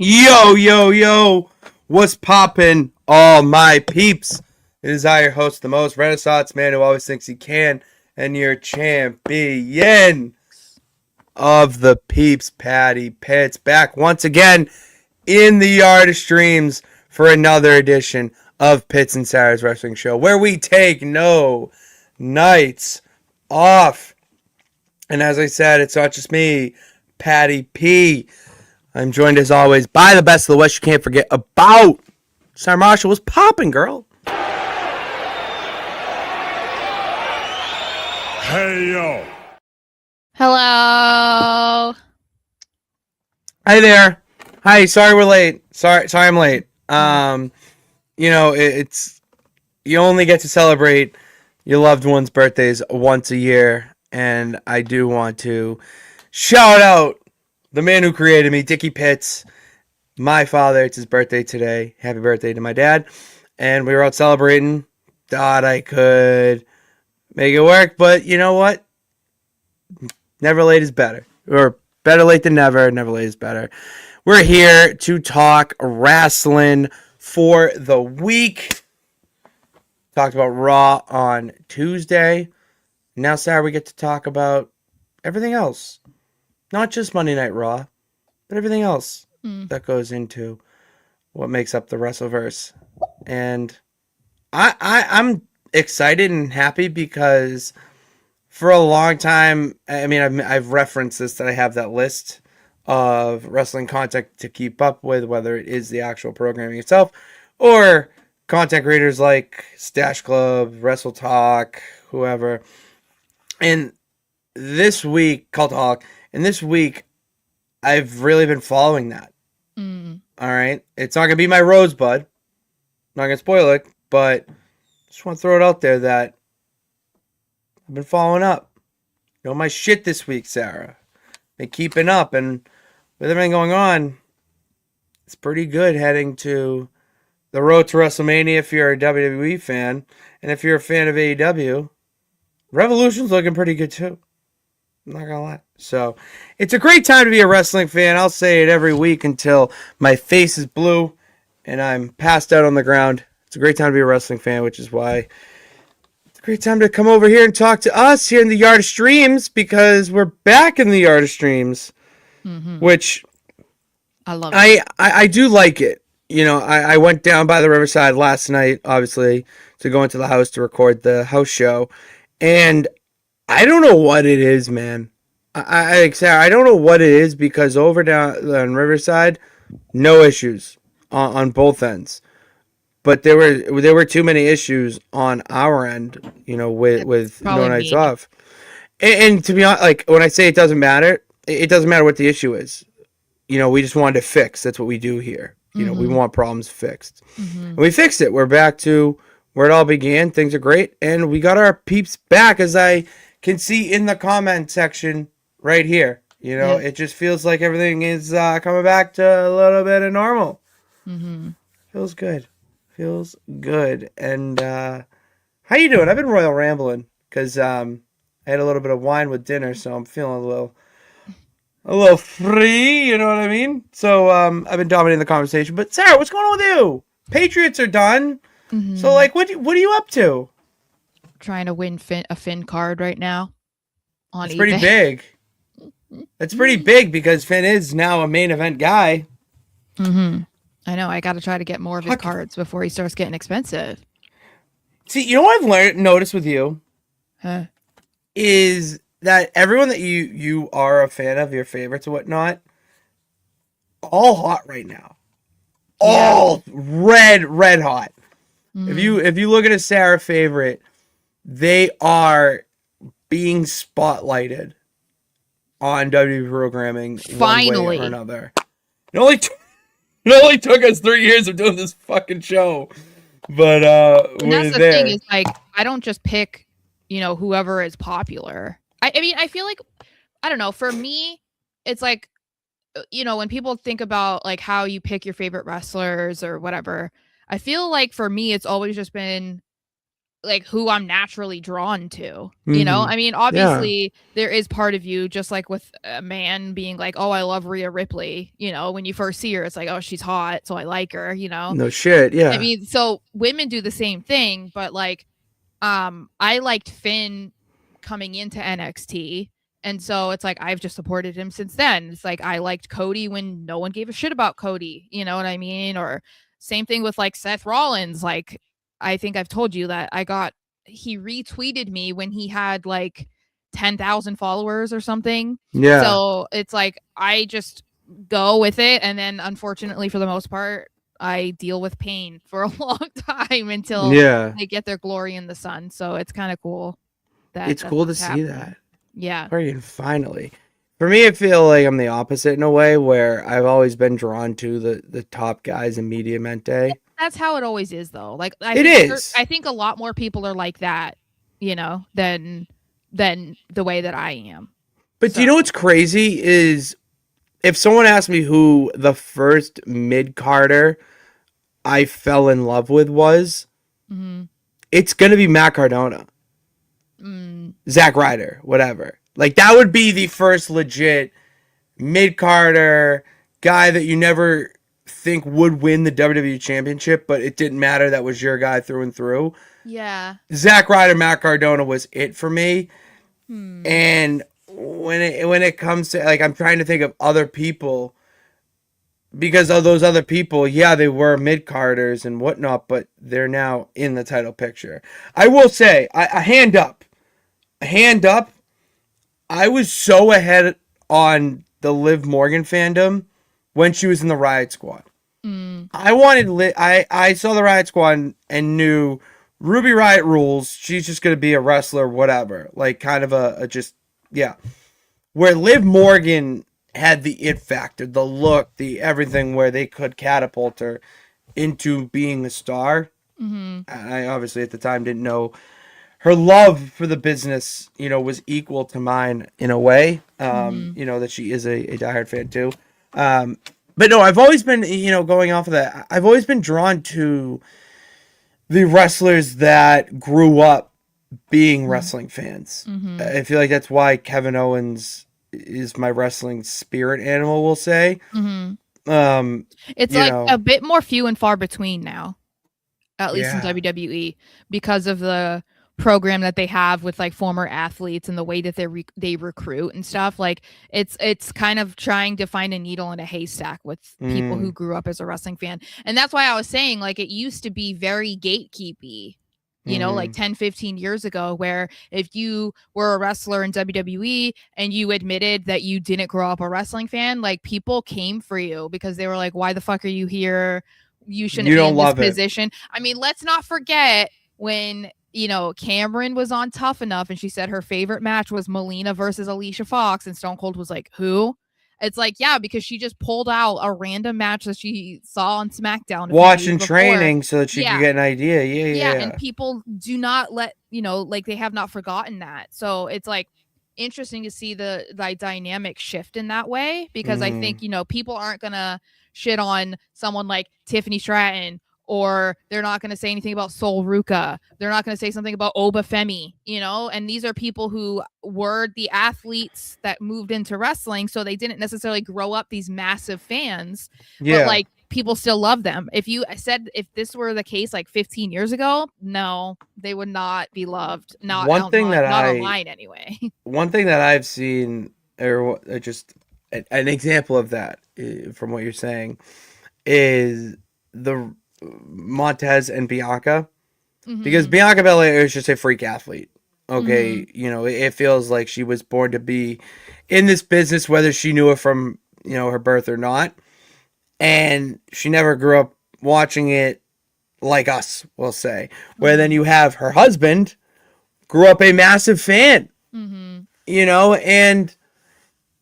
Yo, yo, yo, what's poppin', all my peeps? It is I, your host, the most Renaissance man who always thinks he can, and your champion of the peeps, Patty Pitts, back once again in the yard of streams for another edition of Pitts and Sara's Wrestling Show, where we take no nights off. And as I said, it's not just me, Patty P. I'm joined as always by the best of the West. You can't forget about Sara Marshall. Was popping, girl. Hey yo. Hello. Hi there. Hi. Sorry we're late. Sorry I'm late. It's you only get to celebrate your loved one's birthdays once a year, and I do want to shout out the man who created me, Dickie Pitts, my father. It's his birthday today. Happy birthday to my dad. And we were out celebrating. Thought I could make it work, but you know what? Never late is better. Or better late than never. Never late is better. We're here to talk wrestling for the week. Talked about Raw on Tuesday. Now, Sarah, we get to talk about everything else. Not just Monday Night Raw, but everything else that goes into what makes up the Wrestleverse. And I'm excited and happy because for a long time, I mean, I've referenced this, that I have that list of wrestling content to keep up with, whether it is the actual programming itself or content creators like Stash Club, Wrestle Talk, whoever. And this week, Cultaholic, and this week, I've really been following that. All right? It's not going to be my rosebud. I'm not going to spoil it, but just want to throw it out there that I've been following up. You know, my shit this week, Sarah. Been keeping up, and with everything going on, it's pretty good heading to the road to WrestleMania if you're a WWE fan. And if you're a fan of AEW, Revolution's looking pretty good too. I'm not gonna lie. So it's a great time to be a wrestling fan. I'll say it every week until my face is blue and I'm passed out on the ground. It's a great time to be a wrestling fan, which is why it's a great time to come over here and talk to us here in the Yard of Streams, because we're back in the Yard of Streams, which I love it. I do like it. You know, I went down by the Riverside last night, obviously, to go into the house to record the house show. And I don't know what it is, man. I don't know what it is, because over down on Riverside, no issues on both ends. But there were too many issues on our end, you know, with no nights off. And to be honest, like, when I say it doesn't matter what the issue is. You know, we just wanted to fix. That's what we do here. You know, we want problems fixed. And we fixed it. We're back to where it all began. Things are great. And we got our peeps back, as I can see in the comment section right here. You know, It just feels like everything is coming back to a little bit of normal. Feels good. Feels good. And how you doing? I've been royal rambling because I had a little bit of wine with dinner, so I'm feeling a little free, you know what I mean? So I've been dominating the conversation. But Sarah, what's going on with you? Patriots are done. So like, what are you up to? Trying to win a Finn card right now on It's eBay. pretty big. It's pretty big because Finn is now a main event guy. I know. I got to try to get more of his cards before he starts getting expensive. See, you know what I've noticed with you? Is that everyone that you are a fan of, your favorites and whatnot, all hot right now. All red hot. If you look at a Sarah favorite, they are being spotlighted on WWE programming Finally. one way or another. It only took us 3 years of doing this fucking show. But and that's the thing, is like, I don't just pick, you know, whoever is popular. I mean, I feel like, I don't know, for me, it's like, you know, when people think about like how you pick your favorite wrestlers or whatever, I feel like for me, it's always just been like who I'm naturally drawn to. Mm-hmm. I mean, obviously there is part of you, just like with a man being like, oh, I love Rhea Ripley. When you first see her, it's like, oh, she's hot, so I like her. No shit. I Yeah. mean, so women do the same thing, but like, I liked Finn coming into NXT. And so it's like I've just supported him since then. It's like I liked Cody when no one gave a shit about Cody. You know what I mean? Or same thing with like Seth Rollins. Like I think I've told you that he retweeted me when he had like 10,000 followers or something. Yeah. So it's like I just go with it. And then unfortunately, for the most part, I deal with pain for a long time until they get their glory in the sun. So it's kind of cool. It's cool to see that. Yeah. Finally. For me, I feel like I'm the opposite in a way, where I've always been drawn to the top guys in Media Mente. That's how it always is, though. Like I think a lot more people are like that, than the way that I am. But do you know what's crazy is, if someone asked me who the first mid-carder I fell in love with was, it's gonna be Matt Cardona. Zack Ryder, whatever. Like, that would be the first legit mid-carder guy that you never think would win the WWE Championship, but it didn't matter. That was your guy through and through. Yeah. Zack Ryder, Matt Cardona was it for me. And when it comes to, like, I'm trying to think of other people, because of those other people, yeah, they were mid-carders and whatnot, but they're now in the title picture. I will say, a hand up, I was so ahead on the Liv Morgan fandom when she was in the Riot Squad. I wanted I saw the Riot Squad and knew Ruby Riot rules. She's just gonna be a wrestler, whatever. Like, kind of a just, yeah. Where Liv Morgan had the it factor, the look, the everything, where they could catapult her into being a star. I obviously at the time didn't know her love for the business, was equal to mine in a way. That she is a diehard fan too. But no, I've always been, going off of that, I've always been drawn to the wrestlers that grew up being wrestling fans. I feel like that's why Kevin Owens is my wrestling spirit animal, we'll say. It's like a bit more few and far between now, at least in WWE, because of the program that they have with like former athletes and the way that they recruit and stuff. Like it's kind of trying to find a needle in a haystack with people who grew up as a wrestling fan. And that's why I was saying, like, it used to be very gatekeepy, like 10, 15 years ago, where if you were a wrestler in WWE and you admitted that you didn't grow up a wrestling fan, like, people came for you because they were like, why the fuck are you here? You shouldn't be in this position. I mean, let's not forget when, Cameron was on Tough Enough and she said her favorite match was Melina versus Alicia Fox, and Stone Cold was like, who? It's like, yeah, because she just pulled out a random match that she saw on SmackDown. Watching training so that she could get an idea. Yeah. And people do not like, they have not forgotten that. So it's like interesting to see the dynamic shift in that way, because I think, people aren't going to shit on someone like Tiffany Stratton, or they're not going to say anything about Sol Ruka. They're not going to say something about Oba Femi, and these are people who were the athletes that moved into wrestling. So they didn't necessarily grow up these massive fans, but like, people still love them. If this were the case like 15 years ago, no, they would not be loved. Not online anyway. One thing that I've seen, or just an example of that, from what you're saying, is the Montez and Bianca, because Bianca Belair is just a freak athlete. Okay, it feels like she was born to be in this business, whether she knew it from her birth or not, and she never grew up watching it like us, we'll say. Where then you have her husband, grew up a massive fan, and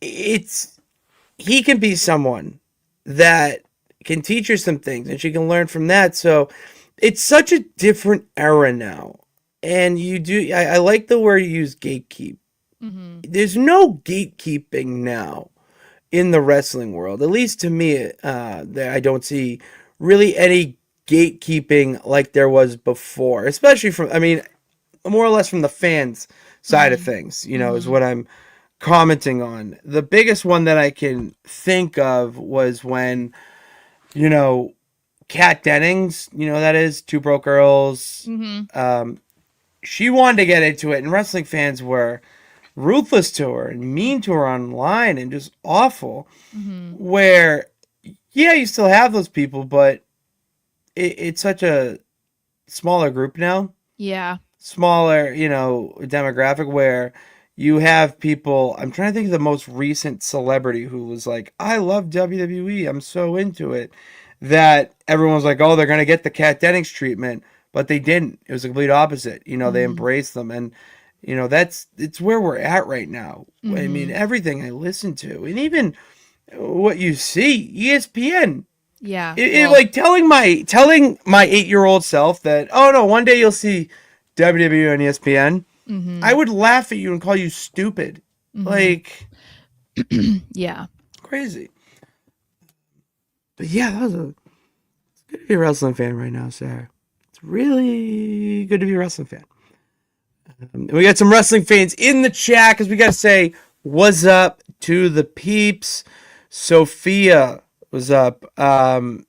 he can be someone that can teach her some things, and she can learn from that. So it's such a different era now. And I like the word you use, gatekeep. There's no gatekeeping now in the wrestling world. At least to me, I don't see really any gatekeeping like there was before. Especially more or less from the fans side of things, is what I'm commenting on. The biggest one that I can think of was when, Kat Dennings, that is Two Broke Girls. She wanted to get into it, and wrestling fans were ruthless to her and mean to her online and just awful. Where, yeah, you still have those people, but it's such a smaller group now. Yeah. Smaller, demographic where you have people. I'm trying to think of the most recent celebrity who was like, I love WWE. I'm so into it. That everyone was like, oh, they're going to get the Kat Dennings treatment. But they didn't. It was the complete opposite. They embraced them. And, it's where we're at right now. I mean, everything I listen to, and even what you see, ESPN. Yeah. Like telling my 8-year-old self that, oh no, one day you'll see WWE on ESPN. I would laugh at you and call you stupid. Like, yeah, crazy. But yeah, it's good to be a wrestling fan right now, Sarah. It's really good to be a wrestling fan. We got some wrestling fans in the chat because we got to say what's up to the peeps. Sophia was up. And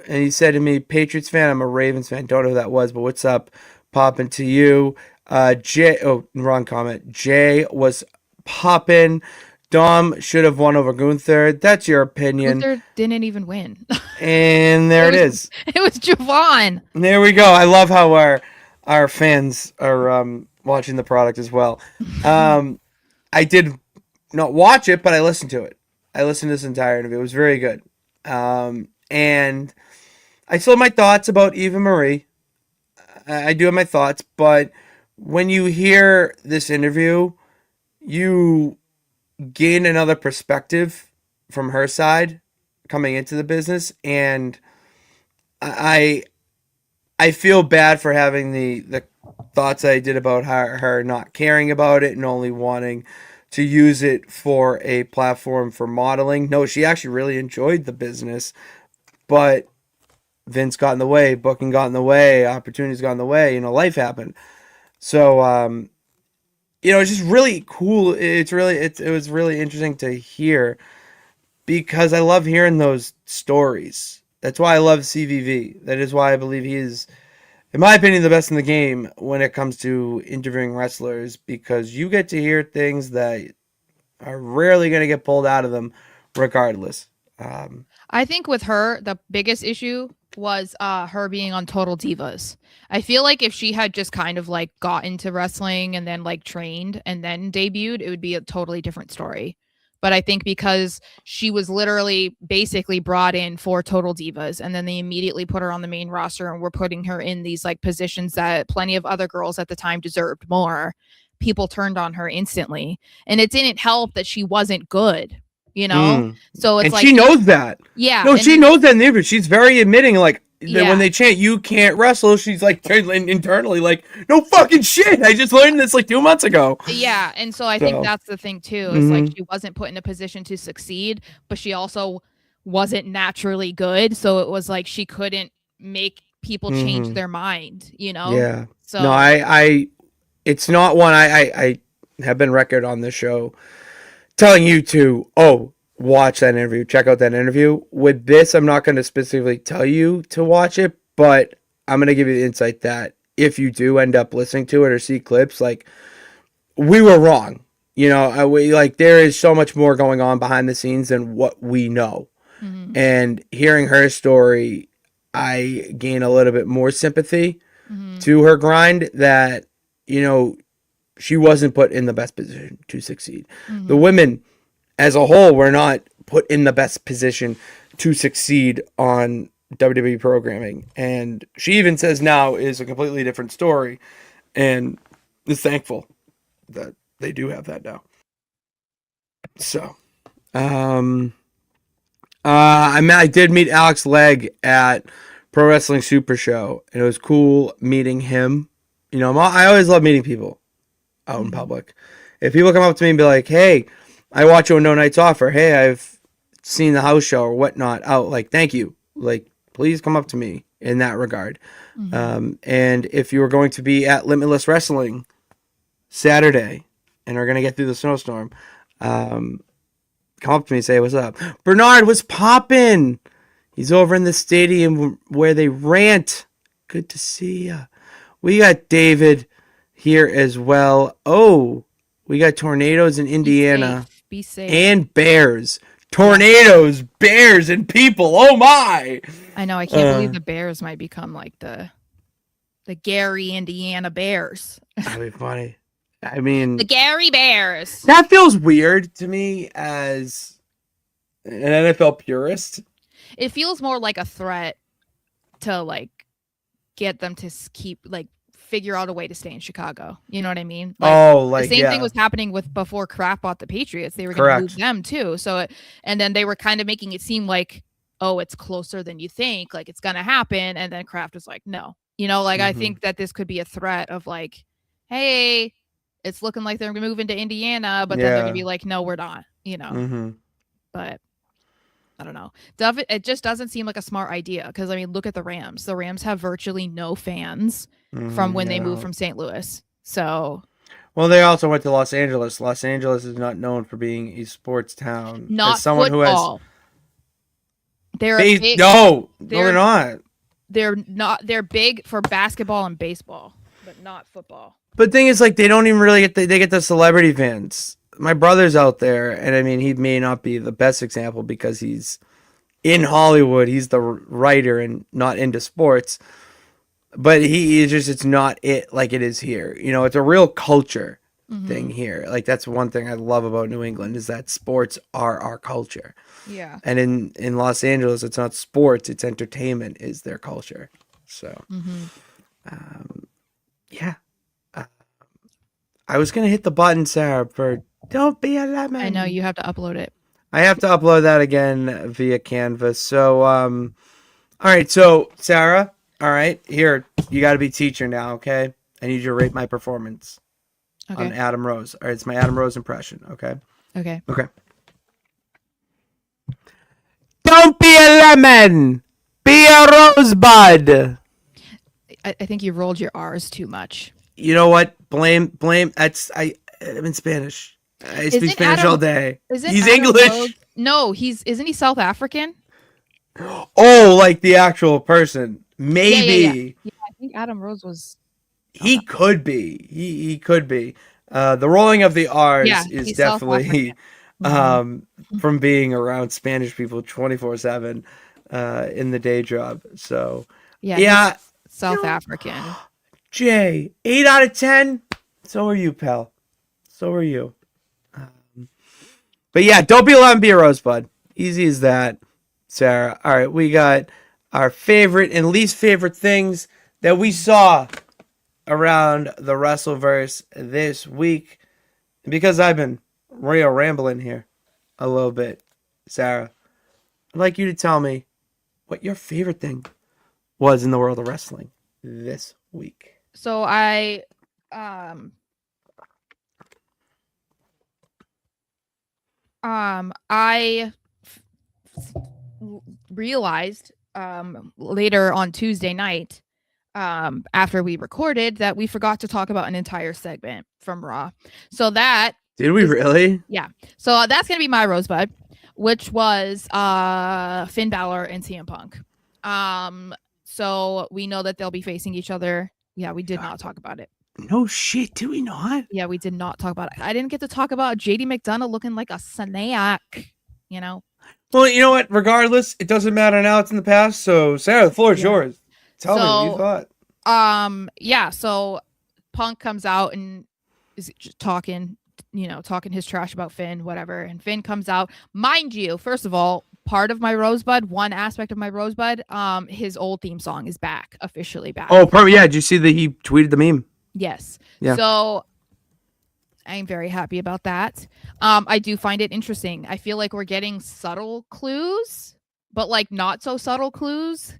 he said to me, Patriots fan, I'm a Ravens fan. Don't know who that was, but what's up? Popping to you. Wrong comment. Jay was popping. Dom should have won over Gunther. That's your opinion. Gunther didn't even win. And there it is. It was Javon. There we go. I love how our fans are watching the product as well. I did not watch it, but I listened to it. I listened to this entire interview. It was very good. And I still have my thoughts about Eva Marie. I do have my thoughts, but when you hear this interview, you gain another perspective from her side coming into the business, and I feel bad for having the thoughts I did about her not caring about it and only wanting to use it for a platform for modeling. No, she actually really enjoyed the business, but Vince got in the way, booking got in the way, opportunities got in the way, life happened. So, it's just really cool. It was really interesting to hear because I love hearing those stories. That's why I love CVV. That is why I believe he is, in my opinion, the best in the game when it comes to interviewing wrestlers, because you get to hear things that are rarely going to get pulled out of them regardless. I think with her, the biggest issue was her being on Total Divas. I feel like if she had just kind of like got into wrestling and then like trained and then debuted, it would be a totally different story. But I think because she was literally basically brought in for Total Divas, and then they immediately put her on the main roster and were putting her in these like positions that plenty of other girls at the time deserved more, people turned on her instantly. And it didn't help that she wasn't good. So it's and like she knows that. Yeah. No, she knows that in the interview. She's very admitting, like, that Yeah. when they chant, you can't wrestle, she's like internally like, no fucking shit. I just learned this like 2 months ago. Yeah. And so I think that's the thing too. It's like she wasn't put in a position to succeed, but she also wasn't naturally good. So it was like she couldn't make people change their mind, Yeah. So no, I it's not one I have been record on this show telling you to, watch that interview, check out that interview. With this, I'm not going to specifically tell you to watch it, but I'm going to give you the insight that if you do end up listening to it or see clips, like, we were wrong. There is so much more going on behind the scenes than what we know. And hearing her story, I gain a little bit more sympathy to her grind that, she wasn't put in the best position to succeed. The women as a whole were not put in the best position to succeed on WWE programming. And she even says now is a completely different story and is thankful that they do have that now. So, I did meet Alex Legg at Pro Wrestling Super Show, and it was cool meeting him. I always love meeting people out in public. If people come up to me and be like, hey, I watch you on No Nights Off, or hey, I've seen the house show or whatnot out, like, thank you. Like, please come up to me in that regard. Mm-hmm. And if you are going to be at Limitless Wrestling Saturday and are going to get through the snowstorm, come up to me and say, what's up? Bernard, what's poppin'? He's over in the stadium where they rant. Good to see ya. We got David here as well. Oh, we got tornadoes in Indiana. Be safe. And bears. Tornadoes, bears, and people. Oh my! I know. I can't believe the Bears might become like the Gary, Indiana Bears. That'd be funny. I mean, the Gary Bears. That feels weird to me as an NFL purist. It feels more like a threat to like get them to keep like figure out a way to stay in Chicago. You know what I mean? Like, the same thing was happening with before Kraft bought the Patriots. They were going to move them too. So, and then they were kind of making it seem like, oh, it's closer than you think. Like it's going to happen. And then Kraft was like, no. You know, like I think that this could be a threat of like, hey, it's looking like they're going to move into Indiana, but then they're going to be like, no, we're not. You know, but I don't know. It just doesn't seem like a smart idea because I mean, look at the Rams. The Rams have virtually no fans from when they moved from St. Louis. So, well, they also went to Los Angeles. Los Angeles is not known for being a sports town. Not as someone football. Who has they're big, no, they're not. They're not. They're big for basketball and baseball, but not football. But the thing is, like, they don't even really they get the celebrity fans. My brother's out there, and I mean, he may not be the best example because he's in Hollywood. He's the writer and not into sports. But he is just, it's not it like it is here. You know, it's a real culture thing here. Like, that's one thing I love about New England is that sports are our culture. Yeah. And in Los Angeles, it's not sports, it's entertainment is their culture. So, yeah. I was going to hit the button, Sarah, for Don't Be a Lemon. I know, you have to upload it. I have to upload that again via Canvas. So, all right. So, Sarah, all right, here, you got to be teacher now, okay? I need you to rate my performance on Adam Rose. All right, it's my Adam Rose impression, okay? Okay. Don't be a lemon. Be a rosebud. I think you rolled your R's too much. You know what? Blame. I'm in Spanish. I speak Spanish all day. He's Adam English. Rose? No, isn't he South African? Oh, like the actual person. Maybe. Yeah, I think Adam Rose was. He could be. He could be. The rolling of the R's is definitely from being around Spanish people 24/7 in the day job. So yeah, South African. Jay, 8 out of 10. So are you, pal. So are you. But yeah, don't be a lemon, be a rosebud. Easy as that, Sarah. All right, we got our favorite and least favorite things that we saw around the Wrestleverse this week. And because I've been real rambling here a little bit, Sarah, I'd like you to tell me what your favorite thing was in the world of wrestling this week. So I realized later on Tuesday night after we recorded that we forgot to talk about an entire segment from Raw. So that did we really? Yeah. So that's gonna be my rosebud, which was Finn Balor and CM Punk. So we know that they'll be facing each other. Yeah, we did not talk about it. No shit, did we not? Yeah, we did not talk about it. I didn't get to talk about JD McDonough looking like a snack, you know? Well, you know what? Regardless, it doesn't matter now. It's in the past. So, Sarah, the floor is yours. Tell me what you thought. Yeah, so Punk comes out and is just talking his trash about Finn, whatever. And Finn comes out. Mind you, first of all, part of my rosebud, one aspect of my rosebud, his old theme song is officially back. Oh, yeah. Did you see that he tweeted the meme? Yes. Yeah. So I'm very happy about that. I do find it interesting. I feel like we're getting subtle clues, but like not so subtle clues.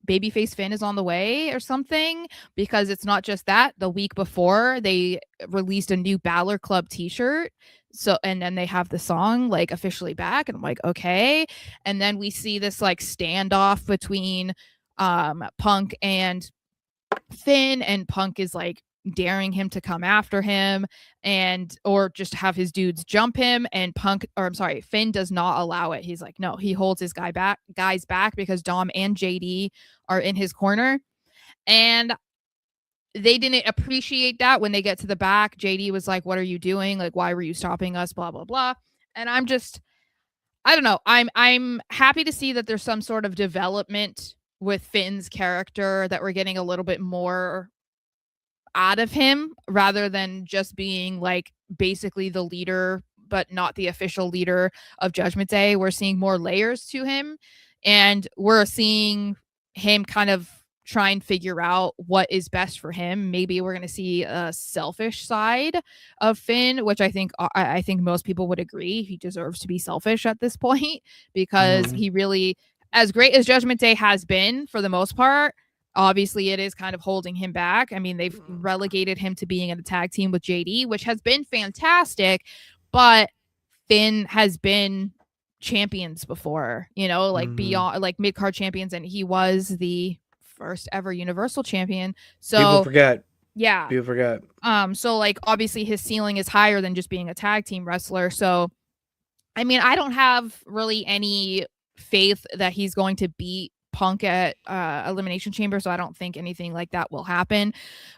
Babyface Finn is on the way or something, because it's not just that. The week before, they released a new Balor Club t-shirt So, and then they have the song like officially back, and I'm like, okay. And then we see this like standoff between Punk and Finn, and Punk is like daring him to come after him and or just have his dudes jump him, and Finn does not allow it. He's like, no, he holds his guys back because Dom and JD are in his corner. And they didn't appreciate that. When they get to the back, JD was like, what are you doing? Like, why were you stopping us? Blah, blah, blah. And I don't know. I'm happy to see that there's some sort of development with Finn's character, that we're getting a little bit more out of him rather than just being like basically the leader but not the official leader of Judgment Day. We're seeing more layers to him, and we're seeing him kind of try and figure out what is best for him. Maybe we're going to see a selfish side of Finn, which I think most people would agree he deserves to be selfish at this point, because he really, as great as Judgment Day has been for the most part, obviously it is kind of holding him back. I mean, they've relegated him to being in a tag team with JD, which has been fantastic, but Finn has been champions before, like beyond, like mid-card champions, and he was the first ever Universal champion. So people forget. Yeah. People forget. So like obviously his ceiling is higher than just being a tag team wrestler. So I mean, I don't have really any faith that he's going to beat Punk at Elimination Chamber, so I don't think anything like that will happen.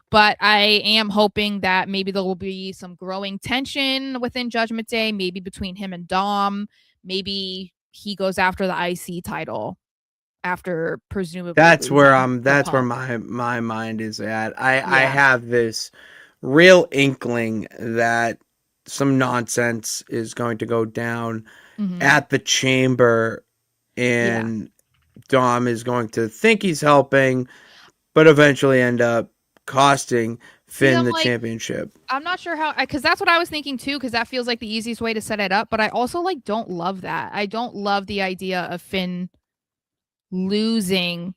But I am hoping that maybe there will be some growing tension within Judgment Day, maybe between him and Dom. Maybe he goes after the IC title after presumably. That's where my mind is at. I have this real inkling that some nonsense is going to go down at the chamber, and Dom is going to think he's helping, but eventually end up costing Finn the championship. I'm not sure how, because that's what I was thinking too, because that feels like the easiest way to set it up. But I also don't love that. I don't love the idea of Finn losing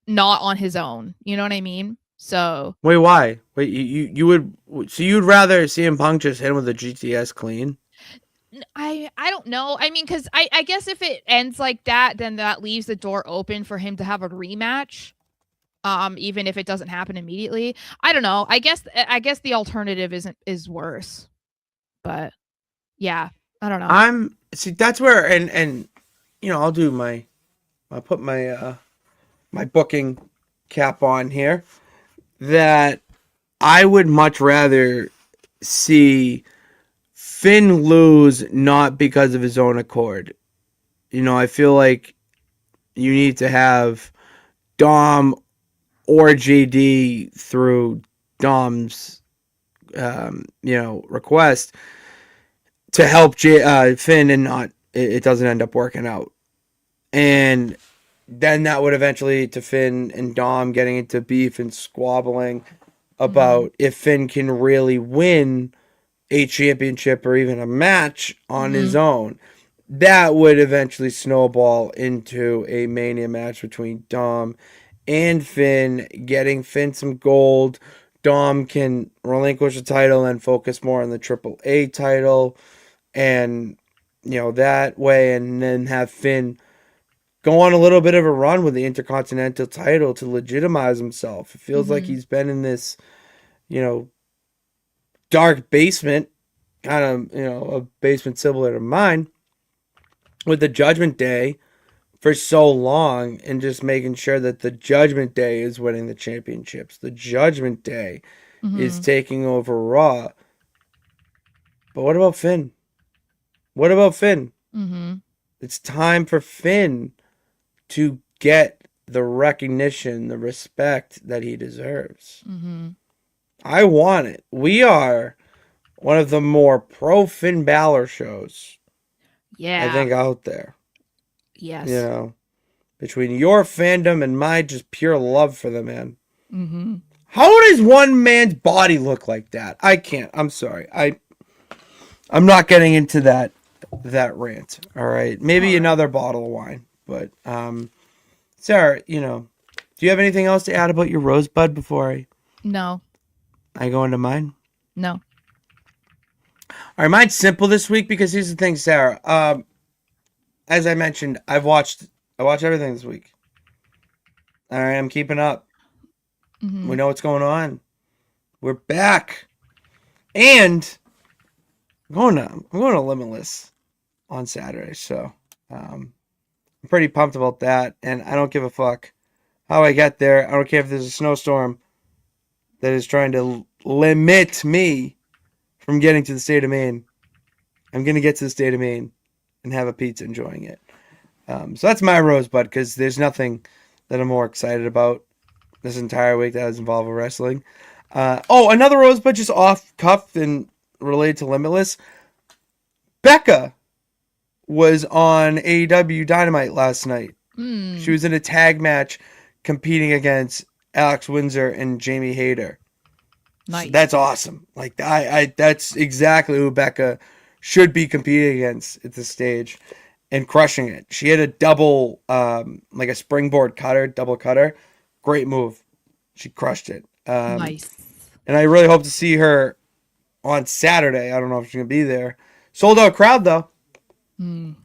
not on his own. You know what I mean? So wait, why? Wait, you would, so you'd rather CM Punk just hit him with a GTS clean? I don't know. I mean, because I guess if it ends like that, then that leaves the door open for him to have a rematch. Even if it doesn't happen immediately. I don't know. I guess the alternative is worse. But yeah, I don't know. That's where, and I'll put my my booking cap on here, that I would much rather see Finn lose not because of his own accord. I feel like you need to have Dom or JD through Dom's request to help Finn, and it doesn't end up working out. And then that would eventually lead to Finn and Dom getting into beef and squabbling about if Finn can really win a championship or even a match on his own. That would eventually snowball into a Mania match between Dom and Finn, getting Finn some gold. Dom can relinquish the title and focus more on the AAA title, and that way, and then have Finn go on a little bit of a run with the Intercontinental title to legitimize himself. It feels like he's been in this dark basement, kind of a basement similar to mine, with the Judgment Day for so long, and just making sure that the Judgment Day is winning the championships. The Judgment Day is taking over Raw. But what about Finn? What about Finn? It's time for Finn to get the recognition, the respect that he deserves. I want it. We are one of the more pro Finn Balor shows, I think, out there. Yes. Between your fandom and my just pure love for the man. How does one man's body look like that? I can't. I'm sorry. I'm not getting into that rant. All right. Maybe another bottle of wine. But Sarah, do you have anything else to add about your rosebud before No. I go into mine? No. All right, mine's simple this week because here's the thing, Sarah. As I mentioned, I watched everything this week. All right, I'm keeping up. We know what's going on. We're back, and I'm going to Limitless on Saturday, so I'm pretty pumped about that. And I don't give a fuck how I get there. I don't care if there's a snowstorm that is trying to limit me from getting to the state of Maine. I'm gonna get to the state of Maine and have a pizza, enjoying it. So that's my rosebud because there's nothing that I'm more excited about this entire week that is involved with wrestling. Another rosebud just off cuff and related to Limitless. Becca was on AEW Dynamite last night. She was in a tag match competing against Alex Windsor and Jamie Hayter. Nice. So that's awesome. Like that's exactly who Becca should be competing against at this stage and crushing it. She had a double, like a springboard cutter, double cutter. Great move. She crushed it. Nice. And I really hope to see her on Saturday. I don't know if she's going to be there. Sold out crowd, though. We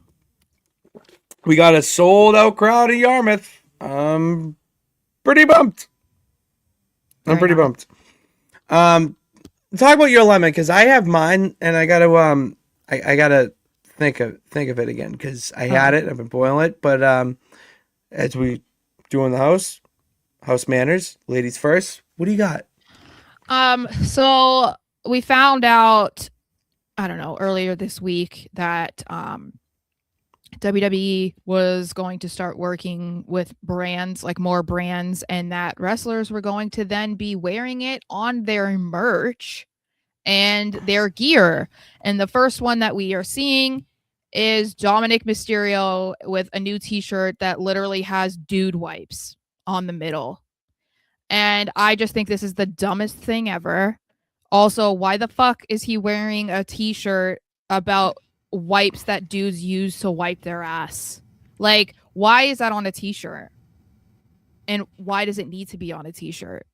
got a sold out crowd in Yarmouth. I'm pretty bumped. I'm pretty bumped. Talk about your lemon because I have mine and I gotta I gotta think of it again because I had it. I've been boiling it, but as we do in the house manners, ladies first. What do you got? So we found out, I don't know, earlier this week that WWE was going to start working with brands, like more brands, and that wrestlers were going to then be wearing it on their merch and their gear. And the first one that we are seeing is Dominic Mysterio with a new t-shirt that literally has dude wipes on the middle. And I just think this is the dumbest thing ever. Also, why the fuck is he wearing a t-shirt about wipes that dudes use to wipe their ass? Like, why is that on a t-shirt? And why does it need to be on a t-shirt?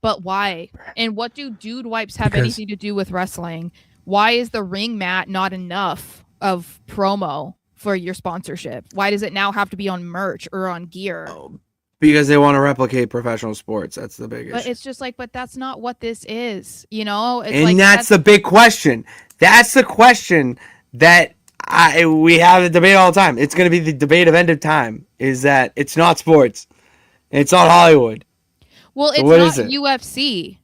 But why? And what do dude wipes have anything to do with wrestling? Why is the ring mat not enough of promo for your sponsorship? Why does it now have to be on merch or on gear? Because they want to replicate professional sports. That's the big issue. But it's just like, but that's not what this is, you know? It's and like, that's the big question. That's the question that we have a debate all the time. It's going to be the debate of end of time, is that it's not sports. It's not Hollywood. Well, it's not UFC.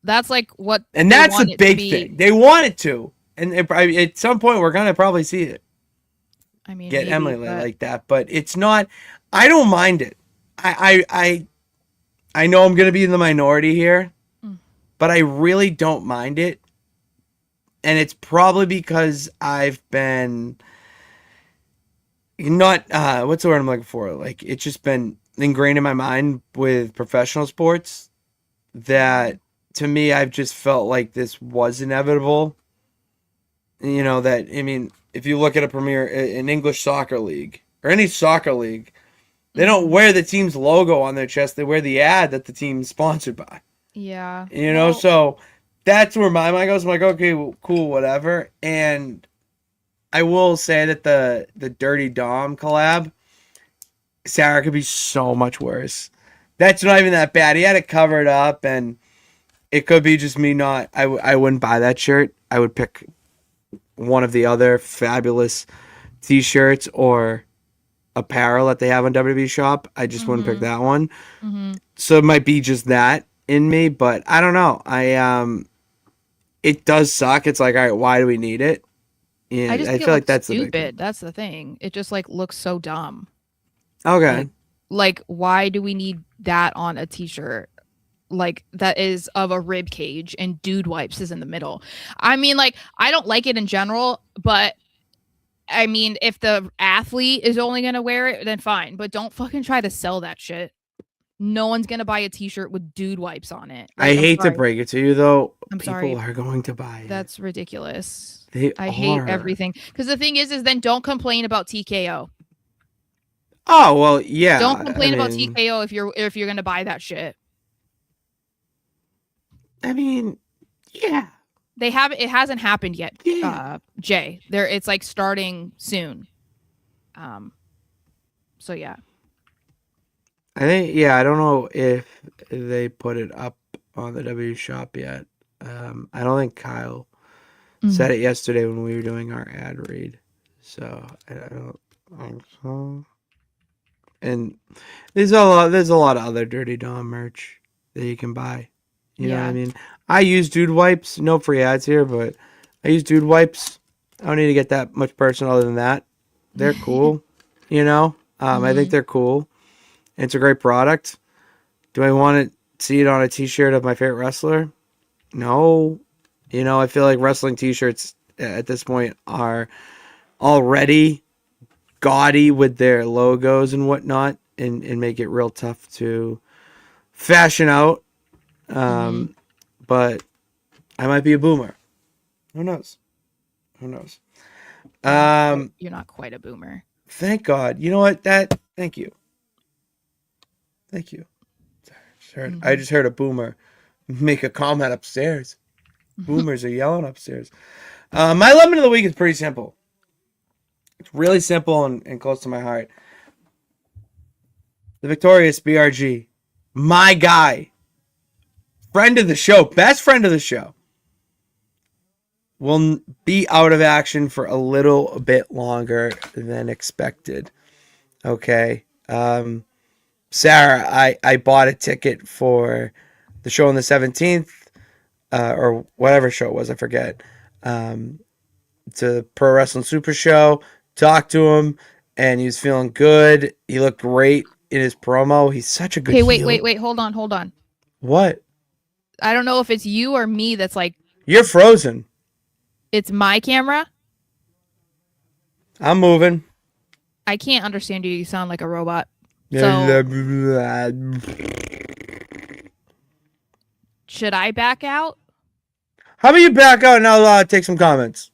That's like what. And that's the big thing. They want it to. And at some point, we're going to probably see it. I mean, get Emily like that. But it's not. I don't mind it. I know I'm going to be in the minority here, but I really don't mind it. And it's probably because I've been not, what's the word I'm looking for? Like, it's just been ingrained in my mind with professional sports that, to me, I've just felt like this was inevitable. You know, that, I mean, if you look at an English soccer league, or any soccer league, they don't wear the team's logo on their chest. They wear the ad that the team's sponsored by. Yeah. You know, so that's where my mind goes. I'm like, okay, well, cool, whatever. And I will say that the Dirty Dom collab, Sara, could be so much worse. That's not even that bad. He had it covered up, and it could be just me not. I wouldn't buy that shirt. I would pick one of the other fabulous T-shirts or apparel that they have on WWE Shop. I just wouldn't pick that one. So it might be just that in me, but I don't know. It does suck. It's like, all right, why do we need it? Yeah, I feel like that's stupid. The big thing. That's the thing. It just like looks so dumb. Okay. Like, why do we need that on a t-shirt? Like, that is of a rib cage and dude wipes is in the middle. I mean, like, I don't like it in general, but I mean, if the athlete is only going to wear it, then fine. But don't fucking try to sell that shit. No one's going to buy a t-shirt with dude wipes on it. Like, I hate to break it to you, though. People are going to buy it. That's ridiculous. I hate everything. Because the thing is then don't complain about TKO. Oh, well, yeah. Don't complain about TKO if you're going to buy that shit. I mean, yeah. It hasn't happened yet, Jay. It's like starting soon. So yeah. I think, I don't know if they put it up on the W shop yet. I don't think Kyle said it yesterday when we were doing our ad read. So I don't think so. And there's a lot of other Dirty Dom merch that you can buy. You know what I mean? I use Dude Wipes. No free ads here, but I use Dude Wipes. I don't need to get that much personal other than that. They're cool. You know? I think they're cool. It's a great product. Do I want to see it on a t-shirt of my favorite wrestler? No. You know, I feel like wrestling t-shirts at this point are already gaudy with their logos and whatnot, and make it real tough to fashion out. But I might be a boomer. Who knows? You're not quite a boomer. Thank God. You know what? Thank you. I just heard a boomer make a comment upstairs. Boomers are yelling upstairs. My lemon of the week is pretty simple. It's really simple and close to my heart. The Victorious BRG. My guy. Friend of the show. Best friend of the show. Will be out of action for a little bit longer than expected. Okay. Sarah, I bought a ticket for the show on the 17th, or whatever show it was, I forget, to Pro Wrestling Super Show. Talked to him, and he was feeling good. He looked great in his promo. He's such a good heel. Wait, hold on. What? I don't know if it's you or me that's like... You're frozen. It's my camera? I'm moving. I can't understand you. You sound like a robot. So, should I back out? How about you back out and I'll take some comments?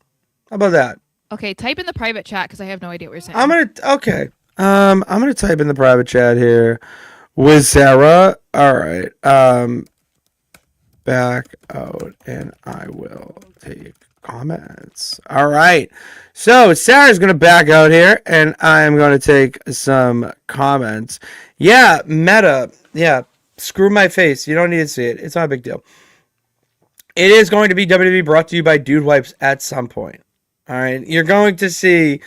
How about that? Okay, type in the private chat because I have no idea what you're saying. I'm gonna type in the private chat here with Sara. All right. Back out and I will take comments. All right. So Sarah's gonna back out here and I'm gonna take some comments. Yeah, Meta. Yeah, screw my face. You don't need to see it. It's not a big deal. It is going to be WWE brought to you by Dude Wipes at some point. All right, you're going to see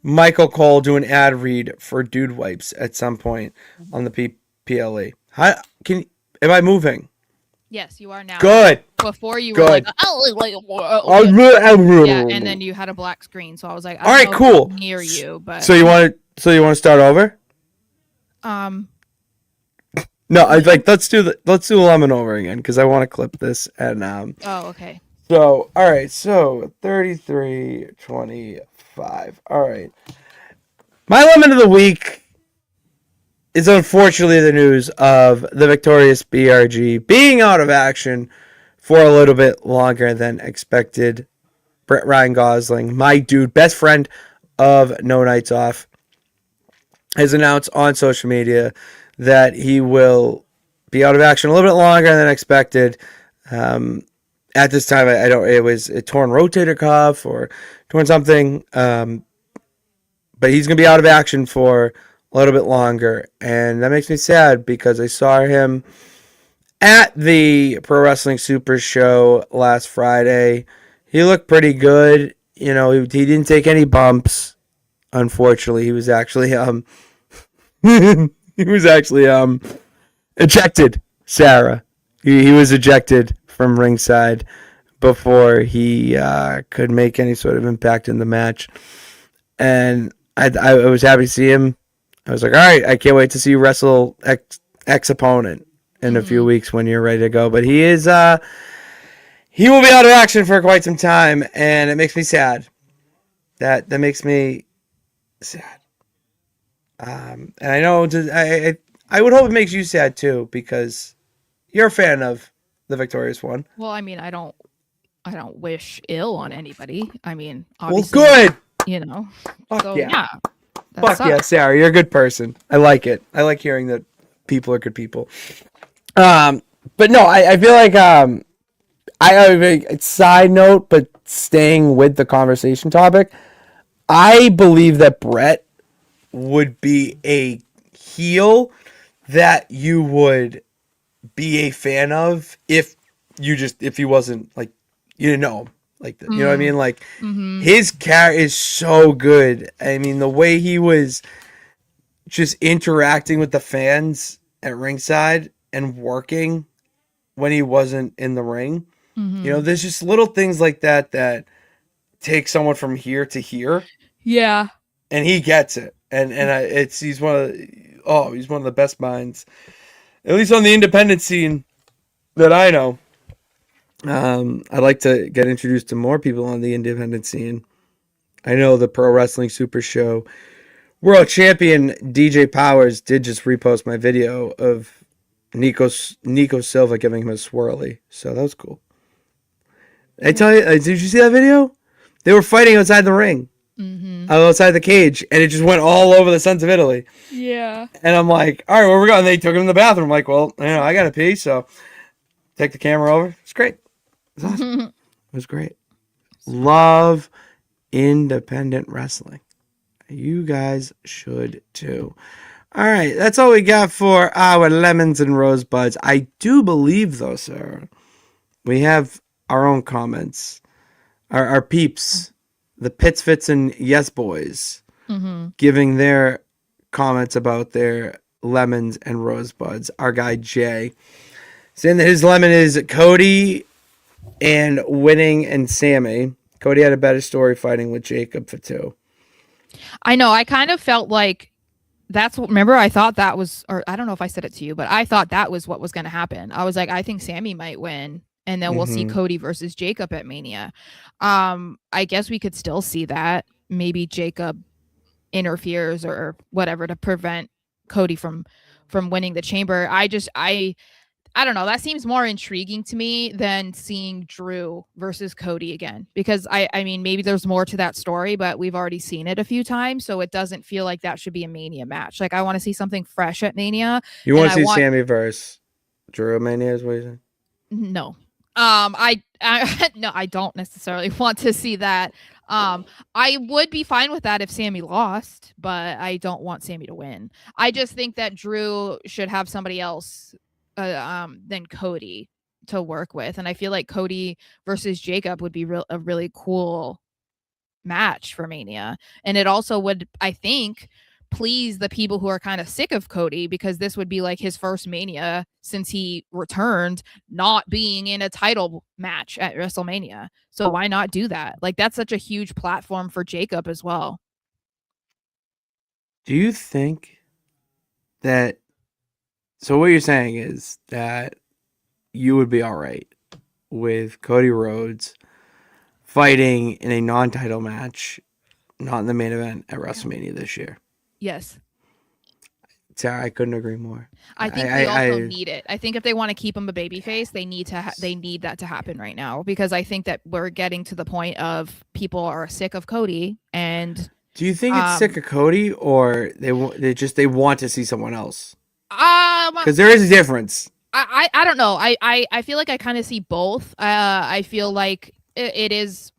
Michael Cole do an ad read for Dude Wipes at some point on the PLE. Am I moving? Yes, you are now. Good. Before you were like, yeah, and then you had a black screen, so I was like, all right, cool. Near you, but so you want to start over? No, I like let's do the lemon over again because I want to clip this and Oh, okay. So, all right, so 33-25. All right. My lemon of the week is unfortunately the news of the Victorious BRG being out of action for a little bit longer than expected. Brett Ryan Gosling, my dude, best friend of No Nights Off, has announced on social media that he will be out of action a little bit longer than expected. At this time, it was a torn rotator cuff or torn something. But he's going to be out of action for a little bit longer. And that makes me sad because I saw him at the Pro Wrestling Super Show last Friday. He looked pretty good. You know, he didn't take any bumps. Unfortunately, he was actually ejected, Sarah. He was ejected from ringside before he could make any sort of impact in the match. And I was happy to see him. I was like, all right, I can't wait to see you wrestle X opponent in a few weeks when you're ready to go. But he will be out of action for quite some time, and it makes me sad. That makes me sad. And I know I would hope it makes you sad too, because you're a fan of the Victorious one. Well, I mean, I don't wish ill on anybody. I mean, obviously, well, good. You know. Fuck so, yeah. Fuck yeah, Sarah, you're a good person. I like it. I like hearing that people are good people. But no, I feel like side note, but staying with the conversation topic, I believe that Brett would be a heel that you would be a fan of if he wasn't like you didn't know him like you know what I mean, like his character is so good. I mean, the way he was just interacting with the fans at ringside and working when he wasn't in the ring. You know, there's just little things like that that take someone from here to here. Yeah. And he gets it. He's one of the best minds, at least on the independent scene that I know. I'd like to get introduced to more people on the independent scene. I know the Pro Wrestling Super Show World Champion DJ Powers did just repost my video of Nico Silva giving him a swirly, so that was cool. I tell you, did you see that video? They were fighting outside the ring, outside the cage, and it just went all over the Sons of Italy. Yeah. And I'm like, all right, where we going? And they took him to the bathroom. I'm like, well, I got to pee, so take the camera over. It's great. It was awesome. It was great. Love independent wrestling. You guys should too. All right, that's all we got for our lemons and rosebuds. I do believe, though, Sarah, we have our own comments. Our peeps, the Pits, Fits, and Yes Boys, giving their comments about their lemons and rosebuds. Our guy Jay saying that his lemon is Cody and winning and Sammy. Cody had a better story fighting with Jacob for 2. I know. I kind of felt like that's what, remember, I thought that was, or I don't know if I said it to you, but I thought that was what was going to happen. I was like, I think Sammy might win, and then we'll see Cody versus Jacob at Mania. I guess we could still see that. Maybe Jacob interferes or whatever to prevent Cody from winning the chamber. I don't know. That seems more intriguing to me than seeing Drew versus Cody again, because I mean, maybe there's more to that story, but we've already seen it a few times, so it doesn't feel like that should be a Mania match. Like, I want to see something fresh at Mania. You want to see Sammy versus Drew at Mania, is what you're saying? No. I no, I don't necessarily want to see that. I would be fine with that if Sammy lost, but I don't want Sammy to win. I just think that Drew should have somebody else than Cody to work with, and I feel like Cody versus Jacob would be a really cool match for Mania, and it also would, I think, please the people who are kind of sick of Cody, because this would be like his first Mania since he returned, not being in a title match at WrestleMania. So why not do that? Like, that's such a huge platform for Jacob as well. Do you think that, so what you're saying is that you would be all right with Cody Rhodes fighting in a non-title match, not in the main event at WrestleMania this year? Yes. Sarah, I couldn't agree more. I think they also need it. I think if they want to keep him a babyface, they need to they need that to happen right now, because I think that we're getting to the point of people are sick of Cody. And do you think it's sick of Cody, or they want to see someone else? Because there is a difference. I don't know. I feel like I kind of see both. I feel like it is.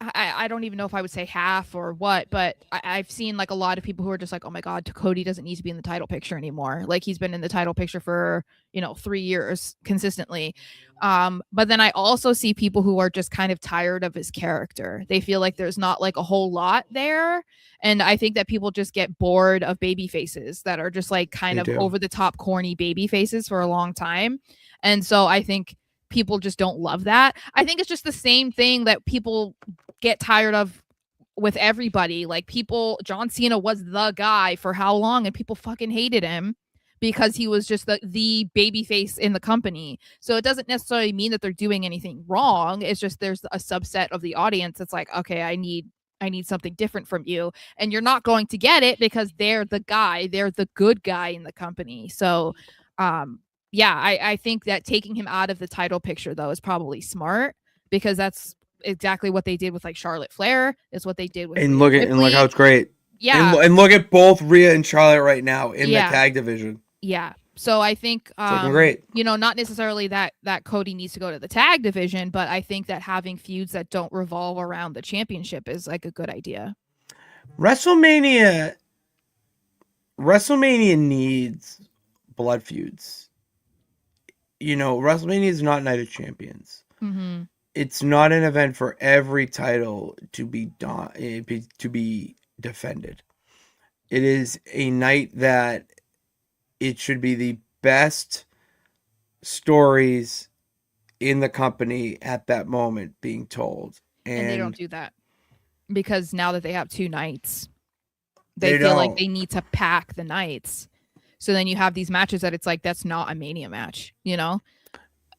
I don't even know if I would say half or what, but I've seen like a lot of people who are just like, oh my God, Cody doesn't need to be in the title picture anymore. Like, he's been in the title picture for, 3 years consistently. But then I also see people who are just kind of tired of his character. They feel like there's not like a whole lot there. And I think that people just get bored of baby faces that are just like kind of over the top, corny baby faces for a long time. And so I think people just don't love that. I think it's just the same thing that people get tired of with everybody. Like, John Cena was the guy for how long, and people fucking hated him because he was just the baby face in the company. So it doesn't necessarily mean that they're doing anything wrong. It's just there's a subset of the audience that's like, okay, I need something different from you, and you're not going to get it because they're the good guy in the company. So yeah, I think that taking him out of the title picture, though, is probably smart, because that's exactly what they did with like Charlotte Flair. Is what they did with and look how it's great. Yeah, and look at both Rhea and Charlotte right now in the tag division. Yeah, So I think, looking great. You know, not necessarily that Cody needs to go to the tag division, but I think that having feuds that don't revolve around the championship is like a good idea. WrestleMania needs blood feuds. You know, WrestleMania is not Night of Champions. Mm-hmm. It's not an event for every title to be defended. It is a night that it should be the best stories in the company at that moment being told. And they don't do that because now that they have 2 nights, they feel like they need to pack the nights. So then you have these matches that it's like, that's not a Mania match, you know?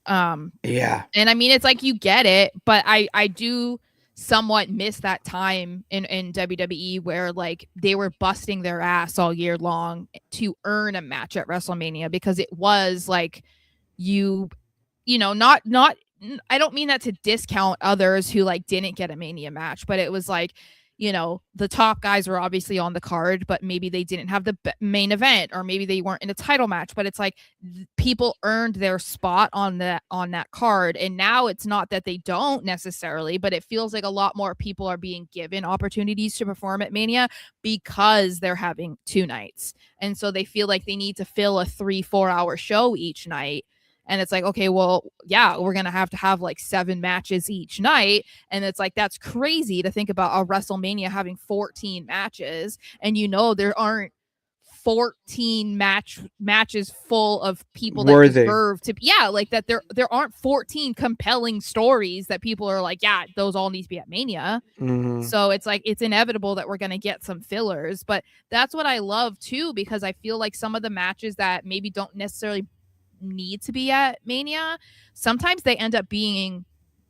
Yeah. And I mean, it's like, you get it, but I do somewhat miss that time in WWE where like they were busting their ass all year long to earn a match at WrestleMania, because it was like, you know, not I don't mean that to discount others who like didn't get a Mania match, but it was like, you know, the top guys were obviously on the card, but maybe they didn't have the main event, or maybe they weren't in a title match, but it's like people earned their spot on that card. And now it's not that they don't necessarily, but it feels like a lot more people are being given opportunities to perform at Mania because they're having 2 nights. And so they feel like they need to fill a 3-4 hour show each night. And it's like, okay, well, yeah, we're going to have like 7 matches each night. And it's like, that's crazy to think about a WrestleMania having 14 matches. And, you know, there aren't 14 matches full of people that deserve to be, like that there aren't 14 compelling stories that people are like, yeah, those all need to be at Mania. Mm-hmm. So it's like, it's inevitable that we're going to get some fillers. But that's what I love too, because I feel like some of the matches that maybe don't necessarily need to be at Mania, sometimes they end up being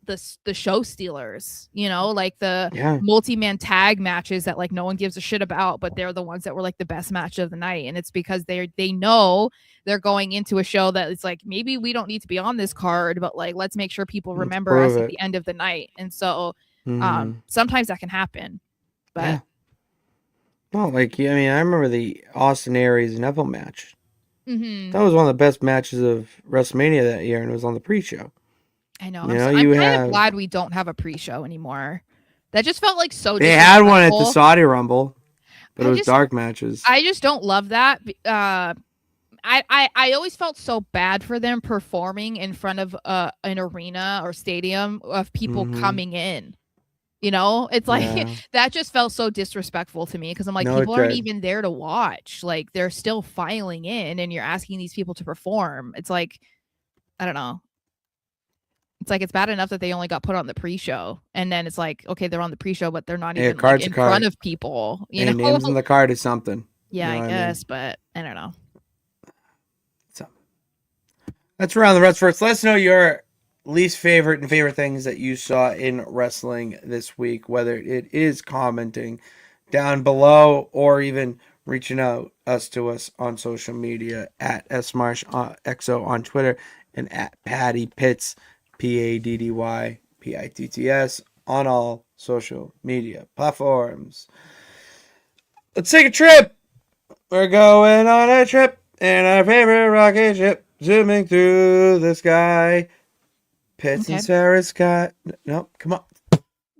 the show stealers, you know, like the multi-man tag matches that like no one gives a shit about, but they're the ones that were like the best match of the night. And it's because they know they're going into a show that it's like, maybe we don't need to be on this card, but like, let's make sure people remember us at the end of the night. And so sometimes that can happen, but well, like, I mean, I remember the Austin Aries Neville match. Mm-hmm. That was one of the best matches of WrestleMania that year, and it was on the pre-show. I know. I'm kind of glad we don't have a pre-show anymore. That just felt like so. They had one at the Saudi Rumble, but it was dark matches. I just don't love that. I always felt so bad for them performing in front of an arena or stadium of people coming in. You know, it's like that just felt so disrespectful to me, because I'm like, people aren't even there to watch. Like, they're still filing in and you're asking these people to perform. It's like, I don't know. It's like, it's bad enough that they only got put on the pre-show, and then it's like, okay, they're on the pre-show, but they're not even like, in front of people. You know, names on the card is something. Yeah, I guess, but I don't know. So let's round the rest first. Let us know your least favorite and favorite things that you saw in wrestling this week, whether it is commenting down below or even reaching out to us on social media at SMarshXO on Twitter and at Patty Pitts, PADDYPITTS on all social media platforms. Let's take a trip. We're going on a trip in our favorite rocket ship, zooming through the sky. Pitts and Sarah's got no. Come on.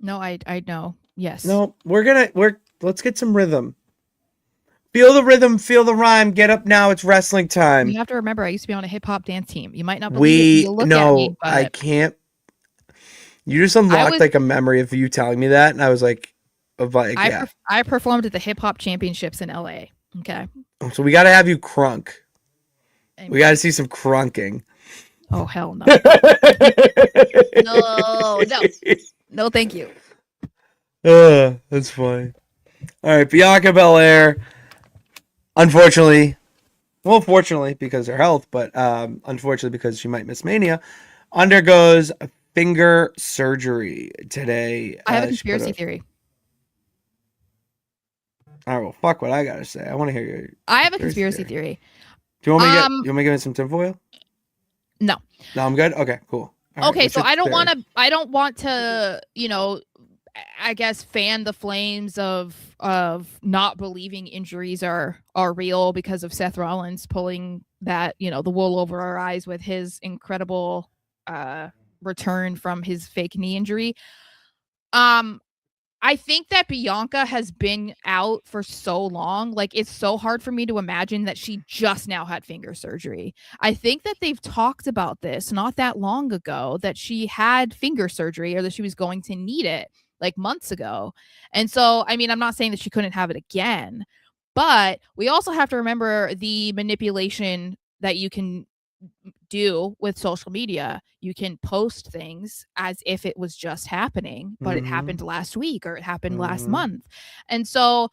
No, I know. Yes. No, let's get some rhythm. Feel the rhythm, feel the rhyme. Get up now. It's wrestling time. You have to remember, I used to be on a hip hop dance team. You might not believe it. You look at me, but I can't. You just unlocked like a memory of you telling me that, and I was like, I performed at the hip hop championships in LA. Okay. So we got to have you crunk. We got to see some crunking. Oh, hell no. No, thank you. That's funny. All right, Bianca Belair, unfortunately, because of her health, but unfortunately because she might miss Mania, undergoes finger surgery today. I have a conspiracy theory. All right, well, fuck what I got to say. I want to hear your I have a conspiracy theory. Do you want me to give me some tinfoil? No, I'm good. Okay, cool. All okay, right, so I don't want to, you know, I guess, fan the flames of not believing injuries are real because of Seth Rollins pulling that, the wool over our eyes with his incredible return from his fake knee injury. I think that Bianca has been out for so long. Like, it's so hard for me to imagine that she just now had finger surgery. I think that they've talked about this not that long ago, that she had finger surgery or that she was going to need it like months ago. And so, I mean, I'm not saying that she couldn't have it again, but we also have to remember the manipulation that you can do with social media. You can post things as if it was just happening, but it happened last week or it happened last month. And so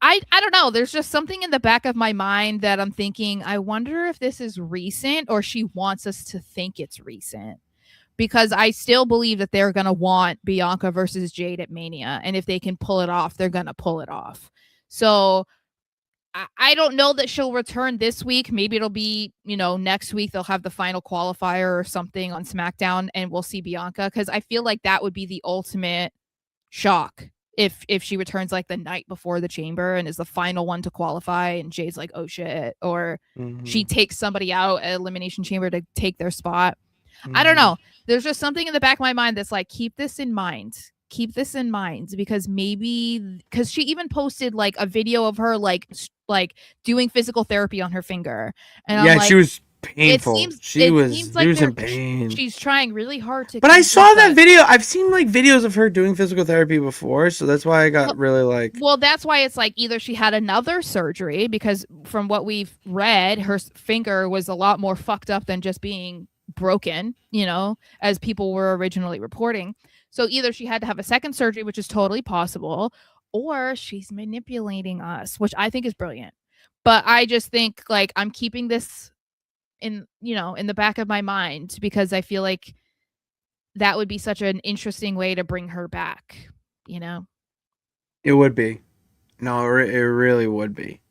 I don't know. There's just something in the back of my mind that I'm thinking, I wonder if this is recent or she wants us to think it's recent. Because I still believe that they're going to want Bianca versus Jade at Mania. And if they can pull it off, they're going to pull it off. So I don't know that she'll return this week. Maybe it'll be, next week they'll have the final qualifier or something on SmackDown and we'll see Bianca, because I feel like that would be the ultimate shock if she returns like the night before the Chamber and is the final one to qualify and Jade's like, oh shit, or she takes somebody out at Elimination Chamber to take their spot. I don't know. There's just something in the back of my mind that's like, keep this in mind, because she even posted like a video of her like doing physical therapy on her finger, and yeah, I'm like, she was painful. She was in pain. She's trying really hard to. But I saw that video. I've seen like videos of her doing physical therapy before, so that's why I got really like. Well, that's why it's like either she had another surgery, because from what we've read, her finger was a lot more fucked up than just being broken, as people were originally reporting. So either she had to have a second surgery, which is totally possible, or she's manipulating us, which I think is brilliant. But I just think like I'm keeping this in the back of my mind, because I feel like that would be such an interesting way to bring her back, It would be. No, it really would be.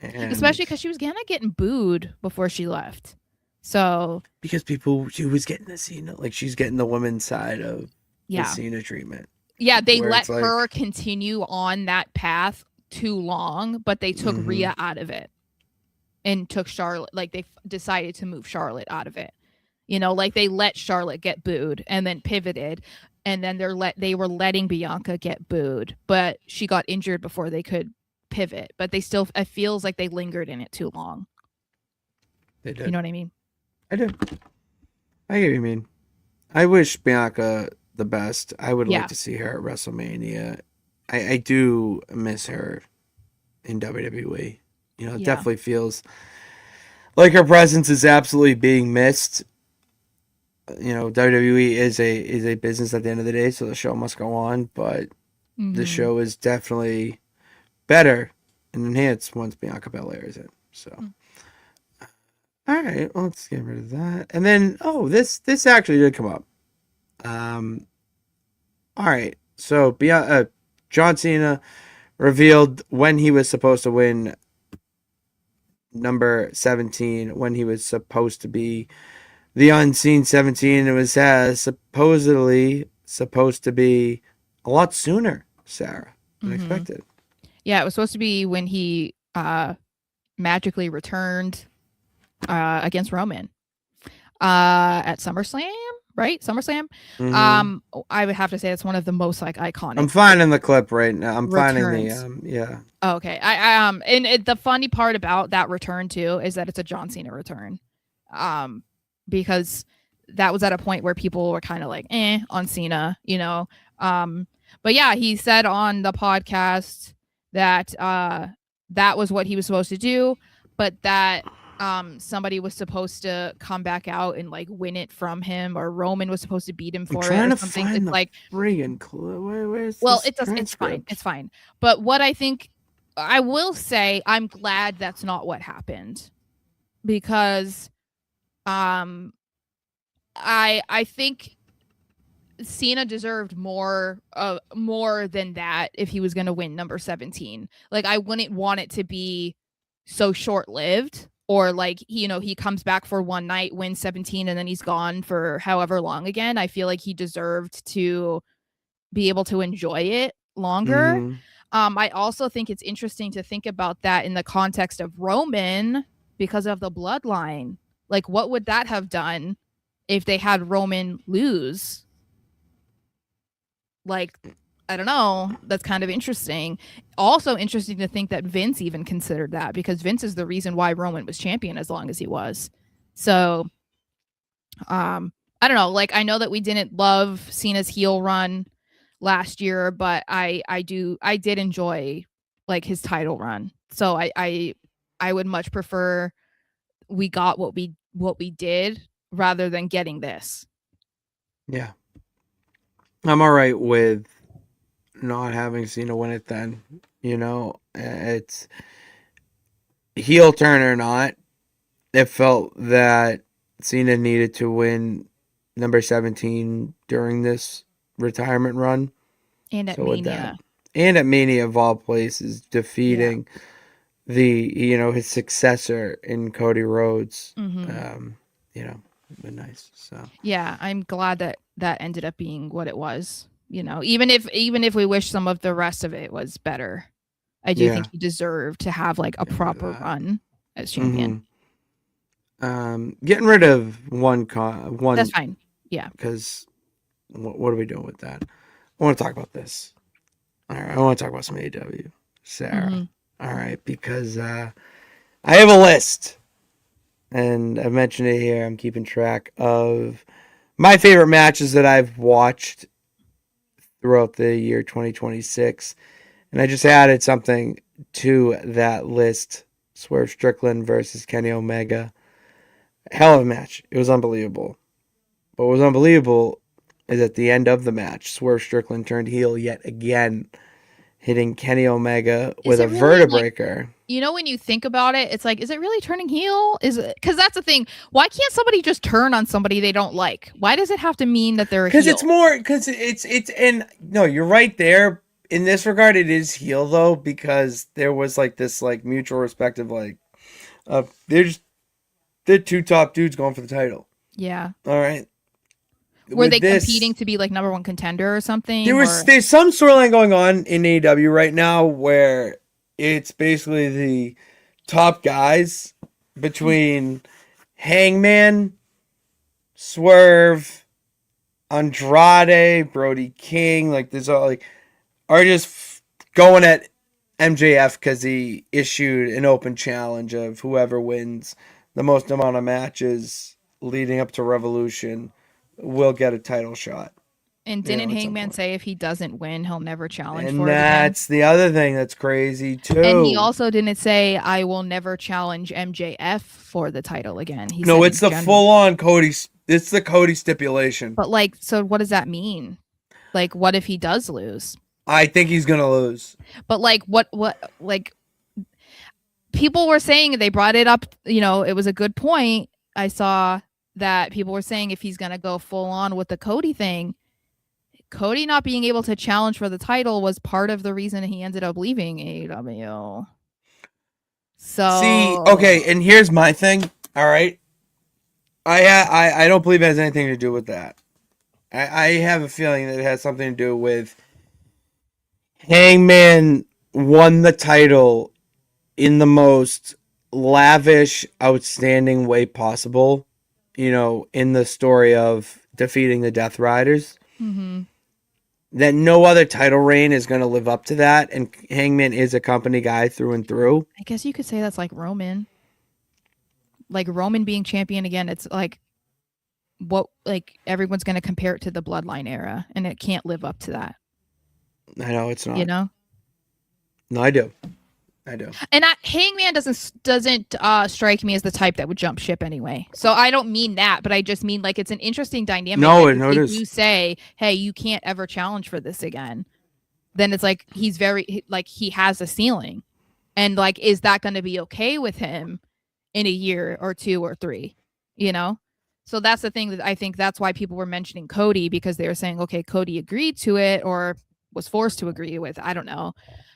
And especially because she was kind of getting booed before she left. So because she was getting the Cena, like she's getting the women's side of the Cena treatment. Yeah, they let her continue on that path too long, but they took Rhea out of it and took Charlotte. Like they decided to move Charlotte out of it. Like they let Charlotte get booed and then pivoted, and then they were letting Bianca get booed, but she got injured before they could pivot. But it feels like they lingered in it too long. They did. You know what I mean? I do. I get what you mean. I wish Bianca the best. I would like to see her at WrestleMania. I do miss her in WWE. It definitely feels like her presence is absolutely being missed. WWE is a business at the end of the day, so the show must go on, but the show is definitely better and enhanced once Bianca Belair is in. So all right, well, let's get rid of that. And then, this actually did come up. All right, so John Cena revealed when he was supposed to win number 17, when he was supposed to be the unseen 17. It was supposedly supposed to be a lot sooner, Sarah, than expected. Yeah, it was supposed to be when he magically returned against Roman at SummerSlam, right? SummerSlam. I would have to say it's one of the most like iconic. I'm finding the clip right now. I'm finding the Oh, okay. The funny part about that return too is that it's a John Cena return, because that was at a point where people were kind of like on Cena, But yeah, he said on the podcast that that was what he was supposed to do, but that somebody was supposed to come back out and like win it from him, or Roman was supposed to beat him for it or something. It's like friggin' clue. It's fine. But what I think, I will say, I'm glad that's not what happened, because I think Cena deserved more than that if he was going to win number 17. Like, I wouldn't want it to be so short-lived, or like, he comes back for one night, wins 17, and then he's gone for however long again. I feel like he deserved to be able to enjoy it longer. I also think it's interesting to think about that in the context of Roman because of the bloodline. Like, what would that have done if they had Roman lose? Like, I don't know. That's kind of interesting. Also interesting to think that Vince even considered that, because Vince is the reason why Roman was champion as long as he was. So, I don't know. Like, I know that we didn't love Cena's heel run last year, but I did enjoy like his title run. So I would much prefer we got what we did rather than getting this. Yeah. I'm all right with not having Cena win it then. You know, it's heel turn or not. It felt that Cena needed to win number 17 during this retirement run. And at Mania. And at Mania of all places, defeating his successor in Cody Rhodes. Been nice. So yeah, I'm glad that ended up being what it was. Even if we wish some of the rest of it was better, I do think he deserved to have like a proper run as champion. Getting rid of one. That's fine. Yeah. Because what are we doing with that? I want to talk about this. All right, I want to talk about some AEW. Sara. All right, because I have a list. And I mentioned it here. I'm keeping track of my favorite matches that I've watched throughout the year 2026. And I just added something to that list. Swerve Strickland versus Kenny Omega. Hell of a match. It was unbelievable. But what was unbelievable is at the end of the match, Swerve Strickland turned heel yet again, hitting Kenny Omega with a vertebraker. When you think about it, it's like, is it really turning heel? Is it? Because that's the thing. Why can't somebody just turn on somebody they don't like? Why does it have to mean that they're a heel? Because it's and no, you're right there. In this regard, it is heel though, because there was like this like mutual respect of like, they're two top dudes going for the title. Yeah. All right. Were they competing to be like number one contender or something? There's some storyline going on in AEW right now where it's basically the top guys between Hangman, Swerve, Andrade, Brody King, like there's all like are just going at MJF because he issued an open challenge of whoever wins the most amount of matches leading up to Revolution will get a title shot. And didn't Hangman say if he doesn't win, he'll never challenge for it again? And that's the other thing that's crazy, too. And he also didn't say, I will never challenge MJF for the title again. No, it's the full-on Cody. It's the Cody stipulation. But, like, so what does that mean? Like, what if he does lose? I think he's going to lose. But, like, what, like, people were saying, they brought it up, it was a good point. I saw that people were saying if he's going to go full-on with the Cody thing, Cody not being able to challenge for the title was part of the reason he ended up leaving AEW. So see, okay, and here's my thing. All right, I don't believe it has anything to do with that. I have a feeling that it has something to do with Hangman won the title in the most lavish, outstanding way possible. In the story of defeating the Death Riders. Mm-hmm. That no other title reign is going to live up to that, and Hangman is a company guy through and through. I guess you could say that's like Roman. Like Roman being champion again, it's like everyone's going to compare it to the Bloodline era, and it can't live up to that. I know it's not. No, I do. And Hangman doesn't strike me as the type that would jump ship anyway. So I don't mean that, but I just mean like it's an interesting dynamic. No, it is. You say, hey, you can't ever challenge for this again. Then it's like he's very like he has a ceiling, and like is that going to be okay with him in a year or 2 or 3? So that's the thing that I think that's why people were mentioning Cody, because they were saying, okay, Cody agreed to it or was forced to agree with. I don't know.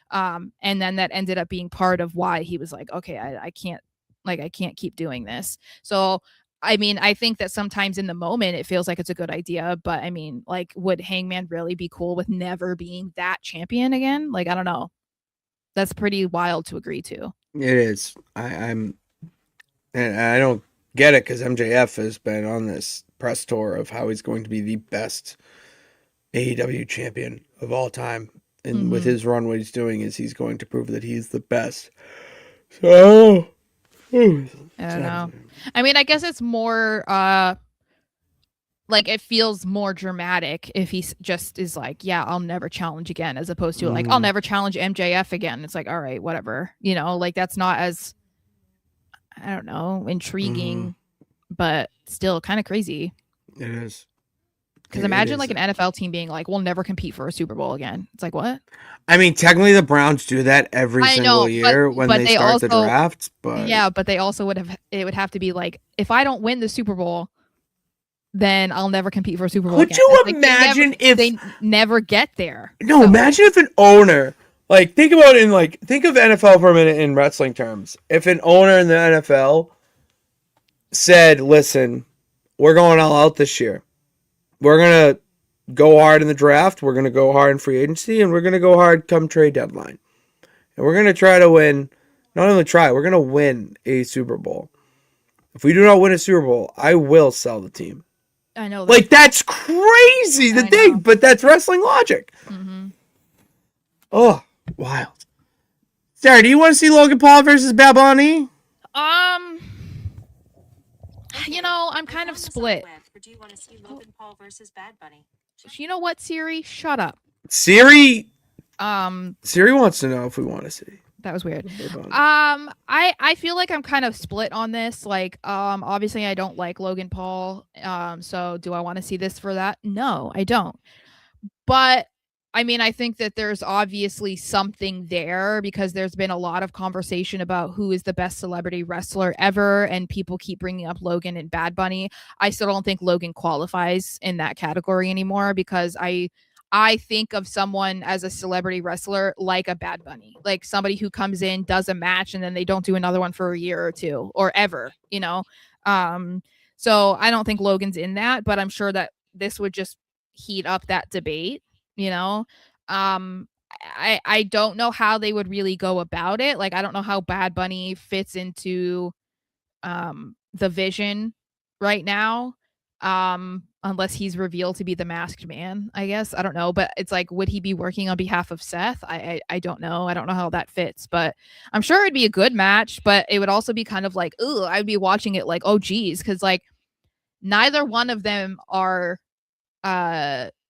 And then that ended up being part of why he was like, okay, I can't keep doing this. So I mean, I think that sometimes in the moment it feels like it's a good idea, but I mean, like, would Hangman really be cool with never being that champion again? Like, I don't know. That's pretty wild to agree to. It is. And I don't get it because MJF has been on this press tour of how he's going to be the best AEW champion of all time. And with his run, what he's doing is he's going to prove that he's the best. So, I don't know. I mean, I guess it's more like it feels more dramatic if he just is like, yeah, I'll never challenge again, as opposed to like, I'll never challenge MJF again. It's like, all right, whatever. You know, like that's not as, I don't know, intriguing, but still kind of crazy. It is. Because imagine like an NFL team being like, we'll never compete for a Super Bowl again. It's like, what? I mean, technically the Browns do that every single year when they start also, the draft. But yeah, but they also would have to be like, if I don't win the Super Bowl, then I'll never compete for a Super Bowl again. Could you imagine if they never get there? No, imagine if an owner, like think of NFL for a minute in wrestling terms. If an owner in the NFL said, listen, we're going all out this year. We're going to go hard in the draft. We're going to go hard in free agency. And we're going to go hard come trade deadline. And we're going to try to win. Not only try, we're going to win a Super Bowl. If we do not win a Super Bowl, I will sell the team. I know. Like, that's crazy to think, but that's wrestling logic. Oh, wild. Sarah, do you want to see Logan Paul versus Bad Bunny? You know, I'm kind of split. Or do you want to see Logan Paul versus Bad Bunny? You know what, Siri? Shut up. Siri wants to know if we want to see. That was weird. I feel like I'm kind of split on this. Like, obviously I don't like Logan Paul. So do I want to see this for that? No, I don't. But I mean, I think that there's obviously something there because there's been a lot of conversation about who is the best celebrity wrestler ever, and people keep bringing up Logan and Bad Bunny. I still don't think Logan qualifies in that category anymore because I think of someone as a celebrity wrestler like a Bad Bunny, like somebody who comes in, does a match, and then they don't do another one for a year or two or ever, you know? So I don't think Logan's in that, but I'm sure that this would just heat up that debate, you know? I don't know how they would really go about it. Like, I don't know how Bad Bunny fits into the vision right now. Unless he's revealed to be the masked man, I guess. I don't know. But it's like, would he be working on behalf of Seth? I don't know. I don't know how that fits, but I'm sure it'd be a good match, but it would also be kind of like, ooh, I'd be watching it like, oh geez, because like neither one of them are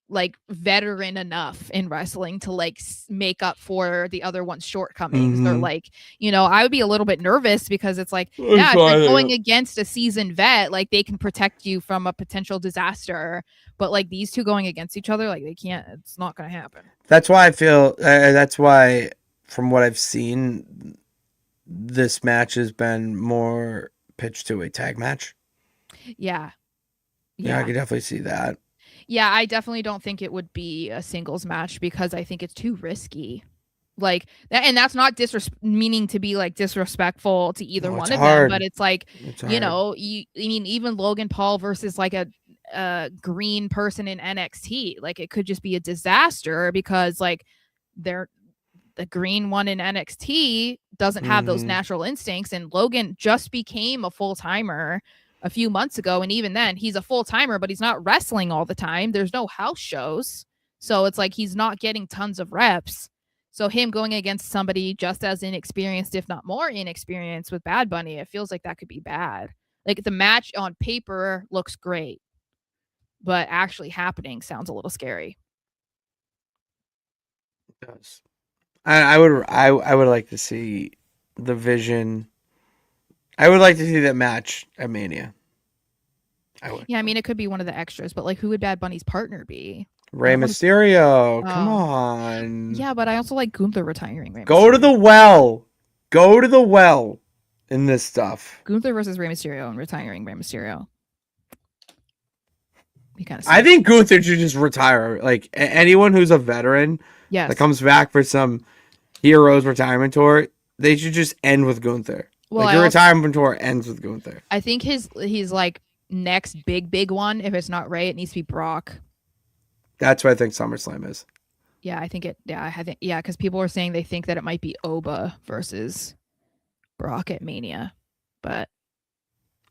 like veteran enough in wrestling to like make up for the other one's shortcomings. Or like, you know, I would be a little bit nervous because it's like, yeah, if you're going against a seasoned vet, like they can protect you from a potential disaster, but like these two going against each other, like they can't, it's not going to happen. That's why I feel, that's why from what I've seen, this match has been more pitched to a tag match. Yeah, I could definitely see that. Yeah, I definitely don't think it would be a singles match because I think it's too risky. Like, and that's not meaning to be like disrespectful to either one of them, but it's like, you know, I mean, even Logan Paul versus like a green person in NXT, like it could just be a disaster because like the green one in NXT doesn't have those natural instincts, and Logan just became a full-timer a few months ago, and even then he's a full-timer, but he's not wrestling all the time. There's no house shows, so it's like he's not getting tons of reps. So him going against somebody just as inexperienced, if not more inexperienced, with Bad Bunny, it feels like that could be bad. Like the match on paper looks great, but actually happening sounds a little scary. It does. I would like to see the vision. I would like to see that match at Mania. I would. Yeah, I mean, it could be one of the extras, but like, who would Bad Bunny's partner be? Rey Mysterio. Come on. Yeah, but I also like Gunther retiring. Go to the well. Go to the well in this stuff. Gunther versus Rey Mysterio and retiring Rey Mysterio. Be kind of. I think Gunther should just retire. Like anyone who's a veteran that comes back for some Heroes retirement tour, they should just end with Gunther. Well, like your retirement tour ends with Gunther. I think he's like next big one, if it's not Ray, it needs to be Brock. That's what I think SummerSlam is. Yeah, I think it. Yeah, I think because people are saying they think that it might be Oba versus Brock at Mania, but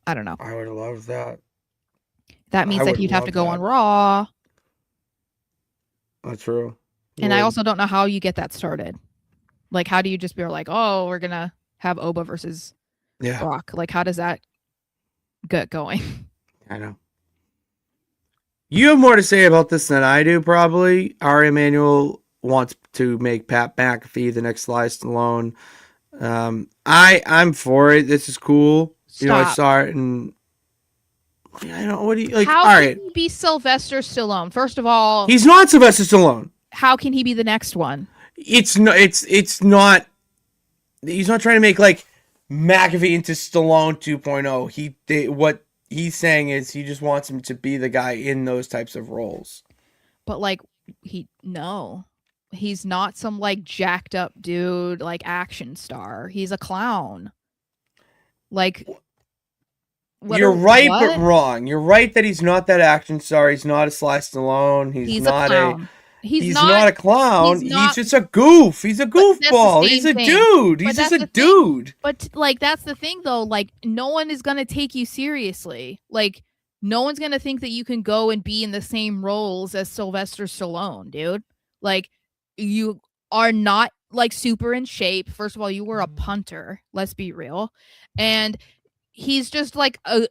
I don't know. I would love that. That means I that would he'd have to love go that. on Raw. That's true. And I also don't know how you get that started. Like, how do you just be like, oh, we're gonna have Oba versus Brock? Like, how does that get going? I know. You have more to say about this than I do, probably. Ari Emanuel wants to make Pat McAfee the next Sly Stallone. I'm for it. This is cool. Stop. You know, I saw it and I don't. What do you like? How all can right, he be Sylvester Stallone? First of all, he's not Sylvester Stallone. How can he be the next one? It's not. It's not. He's not trying to make like McAfee into Stallone 2.0. What he's saying is he just wants him to be the guy in those types of roles. But like he's not some like jacked up dude like action star. He's a clown. Like you're right, but wrong. You're right that he's not that action star. He's not a Sly Stallone. He's not a clown. He's not a clown. He's just a goof. He's a goofball. He's a dude. He's just a dude. But like that's the thing though. Like no one is gonna take you seriously. Like no one's gonna think that you can go and be in the same roles as Sylvester Stallone, dude. Like you are not like super in shape. First of all, you were a punter. Let's be real. And he's just like a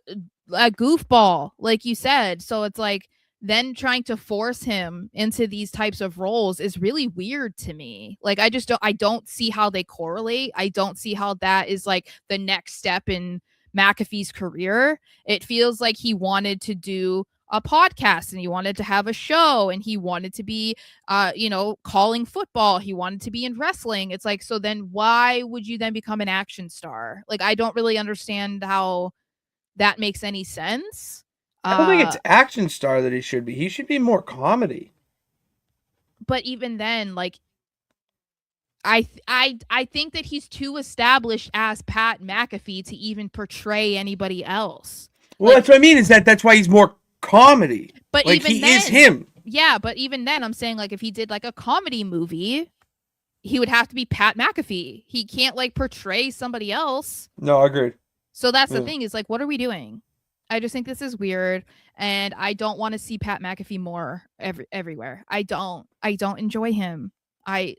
goofball, like you said. So it's like then trying to force him into these types of roles is really weird to me. Like I don't see how they correlate. I don't see how that is like the next step in McAfee's career. It feels like he wanted to do a podcast and he wanted to have a show and he wanted to be calling football. He wanted to be in wrestling. It's like, so then why would you then become an action star? Like I don't really understand how that makes any sense. I don't think it's action star that he should be. He should be more comedy. But even then, like I think that he's too established as Pat McAfee to even portray anybody else. Well, like, that's what I mean. Is that's why he's more comedy. But like even he then, is him. Yeah, but even then, I'm saying like if he did like a comedy movie, he would have to be Pat McAfee. He can't like portray somebody else. No, I agree. So that's the thing is like, what are we doing? I just think this is weird, and I don't want to see Pat McAfee more everywhere. I don't enjoy him. I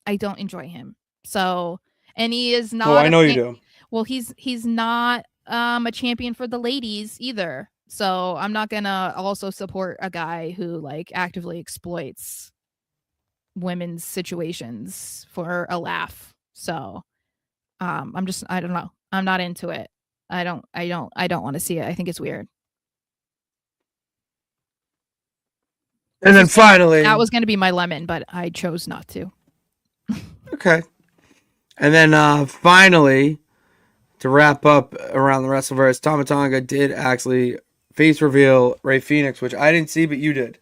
don't enjoy him. So, and he is not. Oh, I know you do. Well, he's not a champion for the ladies either. So I'm not gonna also support a guy who like actively exploits women's situations for a laugh. So, I don't know. I'm not into it. I don't want to see it. I think it's weird. And then finally, that was going to be my lemon, but I chose not to. Okay. And then finally, to wrap up around the Wrestleverse, Tama Tonga did actually face reveal Rey Fenix, which I didn't see, but you did.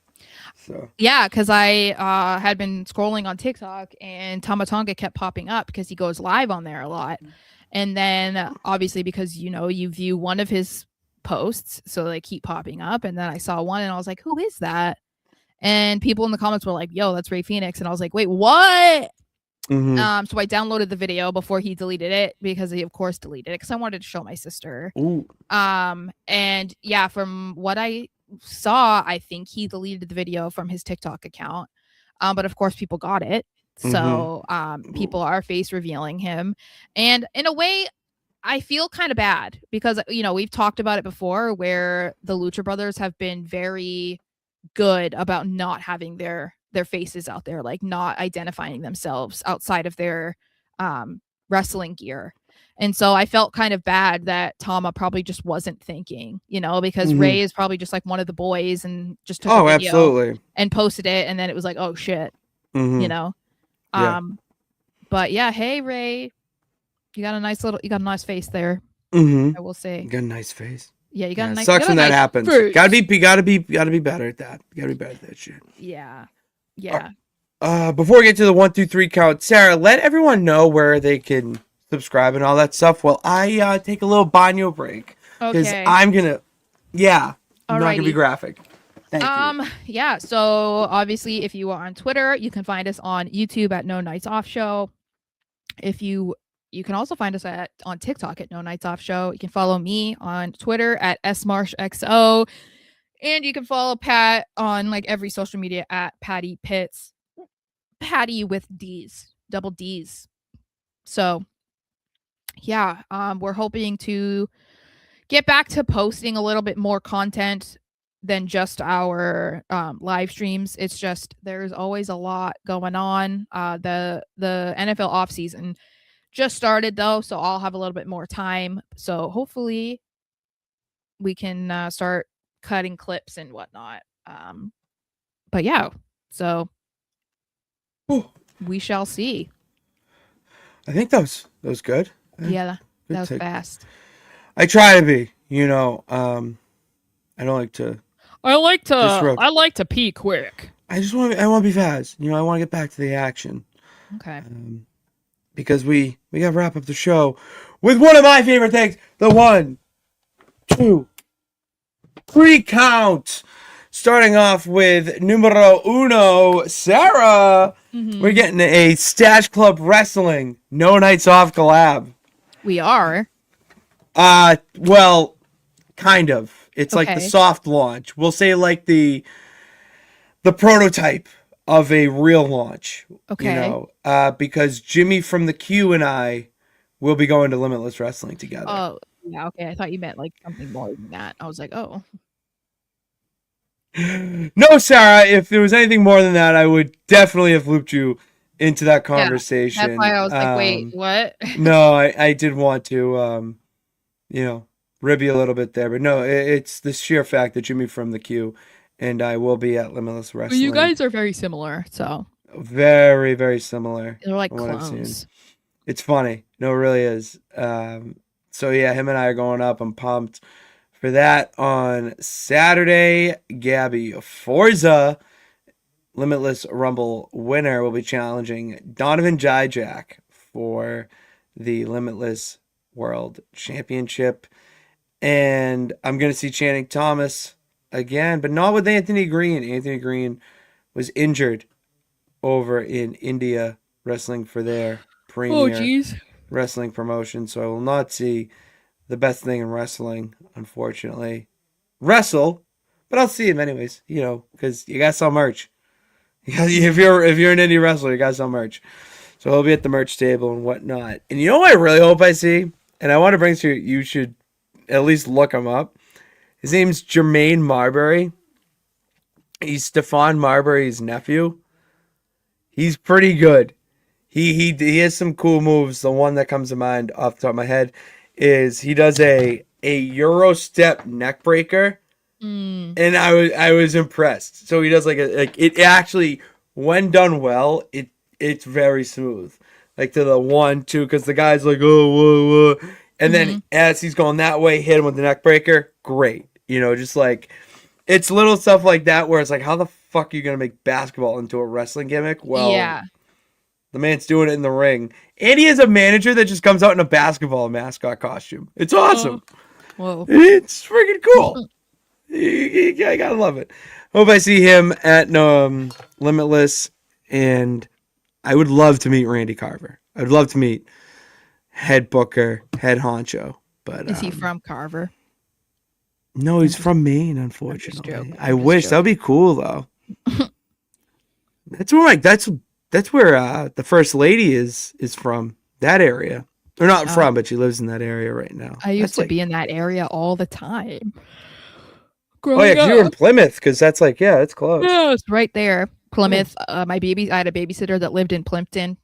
So yeah, because I had been scrolling on TikTok and Tama Tonga kept popping up because he goes live on there a lot. And then obviously because, you view one of his posts, so they keep popping up. And then I saw one and I was like, who is that? And people in the comments were like, yo, that's Rey Fenix. And I was like, wait, what? Mm-hmm. So I downloaded the video before he deleted it because he, of course, deleted it because I wanted to show my sister. Ooh. And yeah, from what I saw, I think he deleted the video from his TikTok account. But of course, people got it. So people are face revealing him. And in a way, I feel kind of bad because, we've talked about it before where the Lucha Brothers have been very good about not having their faces out there, like not identifying themselves outside of their wrestling gear. And so I felt kind of bad that Tama probably just wasn't thinking, because Rey is probably just like one of the boys and just took a video absolutely. And posted it. And then it was like, oh shit, Yeah. But yeah, hey Rey, you got a nice face there. I will say you got a nice face. Yeah, you got a nice. Sucks when that happens. Face. Gotta be better at that. You gotta be better at that shit. Yeah. Before we get to the 1, 2, 3 count, Sarah, let everyone know where they can subscribe and all that stuff. While I take a little baño break because Okay. I'm gonna Yeah. I'm not going to be Alrighty. graphic. Thank you. Yeah, so obviously if you are on Twitter, you can find us on YouTube at No Nights Off Show. If you can also find us on TikTok at No Nights Off Show. You can follow me on Twitter at smarshxo, and you can follow Pat on like every social media at Patty Pitts. Patty with D's, double D's. So yeah, we're hoping to get back to posting a little bit more content than just our live streams. It's just there's always a lot going on. The NFL off season just started though, so I'll have a little bit more time. So hopefully we can start cutting clips and whatnot. But yeah, so we shall see. I think that was good. Yeah, Good that was take. fast. I try to be, I don't like to. I like disrupt. to pee quick. I want to be fast. I want to get back to the action. Okay. Because we got to wrap up the show with one of my favorite things, the 1, 2, 3 count. Starting off with numero uno, Sara. Mm-hmm. We're getting a Stash Club Wrestling No Nights Off collab. We are. Well, kind of. It's like the Okay. soft launch. We'll say like the prototype of a real launch. Okay. Because Jimmy from the Q and I will be going to Limitless Wrestling together. Oh, yeah. Okay. I thought you meant like something more than that. I was like, oh. No, Sarah, if there was anything more than that, I would definitely have looped you into that conversation. That's why I was like, wait, what? No, I did want to, rib you a little bit there. But no, it's the sheer fact that Jimmy from the Q and I will be at Limitless Wrestling. Well, you guys are very similar, so. Very, very similar. They're like from what I've seen. clones. It's funny. No, it really is. So yeah, him and I are going up. I'm pumped for that on Saturday. Gabby Forza, Limitless Rumble winner, will be challenging Donovan Jijak for the Limitless World Championship. And I'm going to see Channing Thomas again, but not with Anthony Green. Anthony Green was injured over in India wrestling for their premier wrestling promotion. So I will not see the best thing in wrestling, unfortunately. Wrestle, but I'll see him anyways, because you got to sell merch. If you're an indie wrestler, you got to sell merch. So he'll be at the merch table and whatnot. And you know what I really hope I see? And I want to bring to you should at least look him up. His name's Jermaine Marbury. He's Stephon Marbury's nephew. He's pretty good. He has some cool moves. The one that comes to mind off the top of my head is he does a Euro step neck breaker. And I was impressed. So he does it actually, when done well, it's very smooth. Like to the 1, 2, because the guy's like, oh, whoa, whoa. And then as he's going that way, hit him with the neck breaker. Great. Just like, it's little stuff like that where it's like, how the fuck are you going to make basketball into a wrestling gimmick? Well, yeah. The man's doing it in the ring. And he has a manager that just comes out in a basketball mascot costume. It's awesome. Whoa. It's freaking cool. I gotta love it. Hope I see him at Limitless. And I would love to meet Randy Carver. I'd love to meet head booker, head honcho. But is he from Carver? No, he's from Maine, unfortunately. I wish. That would be cool, though. That's where the first lady is from, that area. Or not from, but she lives in that area right now. I used to be in that area all the time. Oh yeah, because you were in Plymouth, because that's it's close. Yeah, it's right there. Plymouth. I had a babysitter that lived in Plimpton.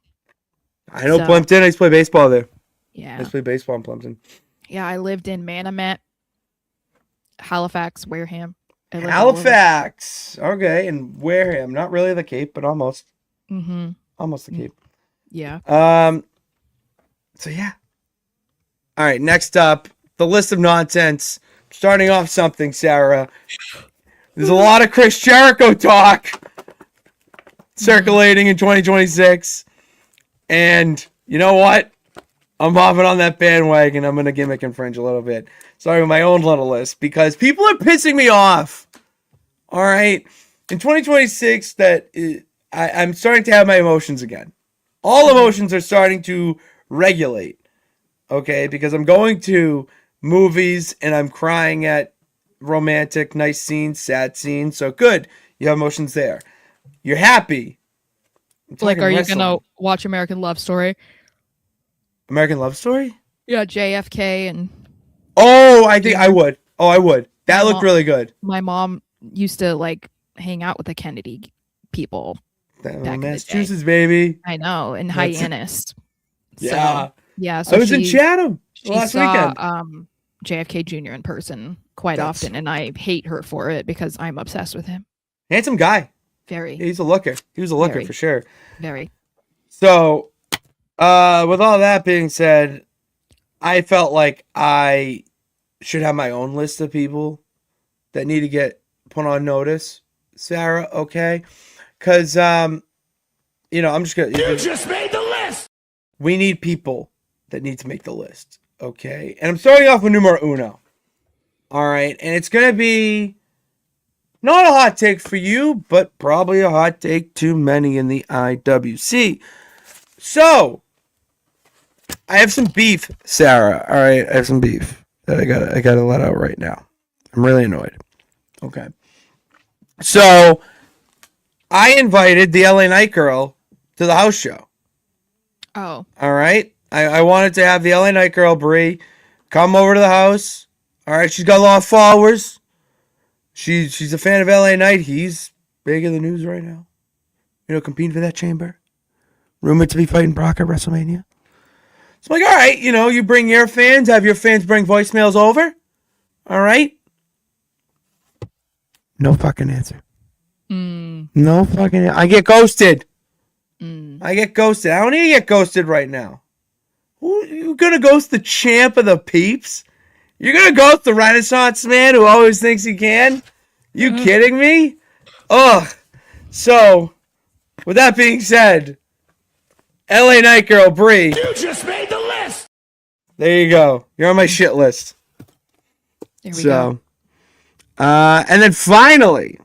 I know Plimpton. I used to play baseball there. Yeah. I used to play baseball in Plimpton. Yeah, I lived in Manamet, Halifax, Wareham. Halifax. Okay, and Wareham. Not really the Cape, but almost. Mm-hmm. Almost the Cape. Yeah. So yeah. All right, next up, the list of nonsense. Starting off something, Sarah. There's a lot of Chris Jericho talk circulating in 2026. And you know what? I'm hopping on that bandwagon. I'm going to gimmick infringe a little bit. starting with my own little list because people are pissing me off. All right. In 2026, I'm starting to have my emotions again. All emotions are starting to regulate. Okay, because I'm going to movies and I'm crying at romantic, nice scenes, sad scenes. So good, you have emotions there. You're happy. Like, are you wrestling. gonna watch American Love Story? American Love Story? Yeah, JFK and. Oh, I think I would. Oh, I would. That looked really good. My mom used to like hang out with the Kennedy people. Massachusetts, baby. I know, in Hyannis. Yeah. So, yeah. So I was in Chatham last saw, weekend. JFK Jr. in person quite often, and I hate her for it because I'm obsessed with him. Handsome guy. Very. He's a looker. He was a looker for sure. Very. So, with all that being said, I felt like I should have my own list of people that need to get put on notice. Sarah, okay? Because, I'm just going to... You just made the list! We need people that need to make the list, okay? And I'm starting off with numero uno. All right? And it's going to be not a hot take for you, but probably a hot take to many in the IWC. So, I have some beef, Sarah. All right? I have some beef that I gotta let out right now. I'm really annoyed. Okay. So, I invited the LA Night Girl to the house show. Oh. All right. I wanted to have the LA Night Girl, Brie, come over to the house. All right. She's got a lot of followers. She's a fan of LA Knight. He's big in the news right now. Competing for that chamber. Rumored to be fighting Brock at WrestleMania. So I'm like, all right, you bring your fans, have your fans bring voicemails over. All right. No fucking answer. No fucking I get ghosted. I get ghosted. I don't need to get ghosted right now. Who you gonna ghost the champ of the peeps? You're gonna ghost the Renaissance man who always thinks he can? You kidding me? Ugh. So, with that being said, LA Night Girl Brie. You just made the list. There you go. You're on my shit list. There we go. And then finally,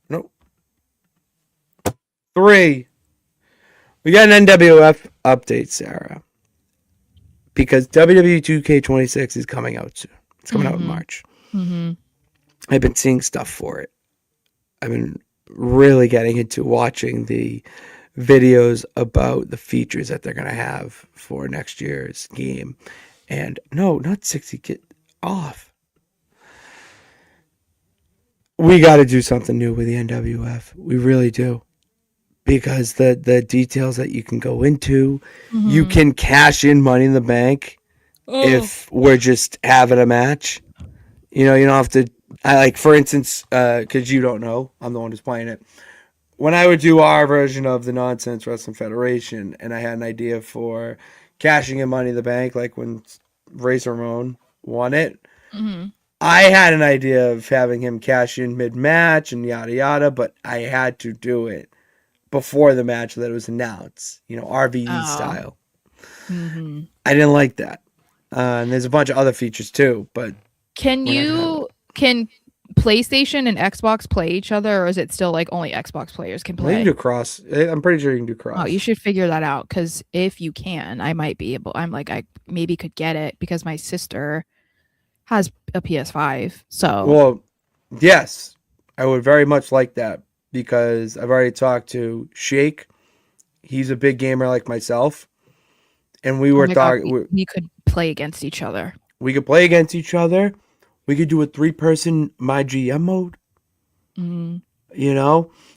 nope. 3. We got an NWF update, Sarah. Because WWE 2K26 is coming out soon. It's coming out in March. I've been seeing stuff for it. I've been really getting into watching the videos about the features that they're going to have for next year's game. And no, not 60. Get off. We got to do something new with the NWF. We really do. Because the details that you can go into, you can cash in Money in the Bank if we're just having a match. You don't have to. For instance, because you don't know, I'm the one who's playing it. When I would do our version of the Nonsense Wrestling Federation, and I had an idea for cashing in Money in the Bank, like when Razor Ramon won it, I had an idea of having him cash in mid-match and yada yada, but I had to do it before the match that it was announced, RVD style. I didn't like that. And there's a bunch of other features too, but can PlayStation and Xbox play each other, or is it still like only Xbox players can play? You can do cross. I'm pretty sure you can do cross. Oh, you should figure that out, because if you can, I might be able. I maybe could get it because my sister has a PS5. So, well, yes, I would very much like that because I've already talked to Shake. He's a big gamer like myself, and we were talking. We could play against each other. We could play against each other. We could do a 3-person My GM mode. And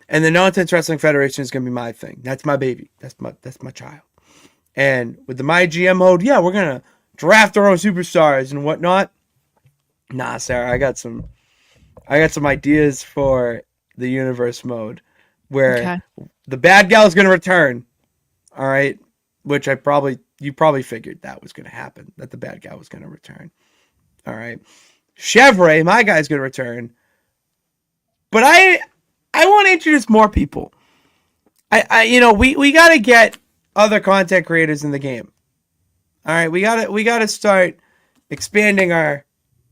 the Nonsense Wrestling Federation is gonna be my thing. That's my baby. That's my child. And with the My GM mode, yeah, we're gonna draft our own superstars and whatnot. Nah, Sarah, I got some ideas for the universe mode where the bad gal is gonna return. All right, which you probably figured that was gonna happen, that the bad gal was gonna return. All right. Chevrolet, my guy's going to return. But I want to introduce more people. We got to get other content creators in the game. All right, we gotta start expanding our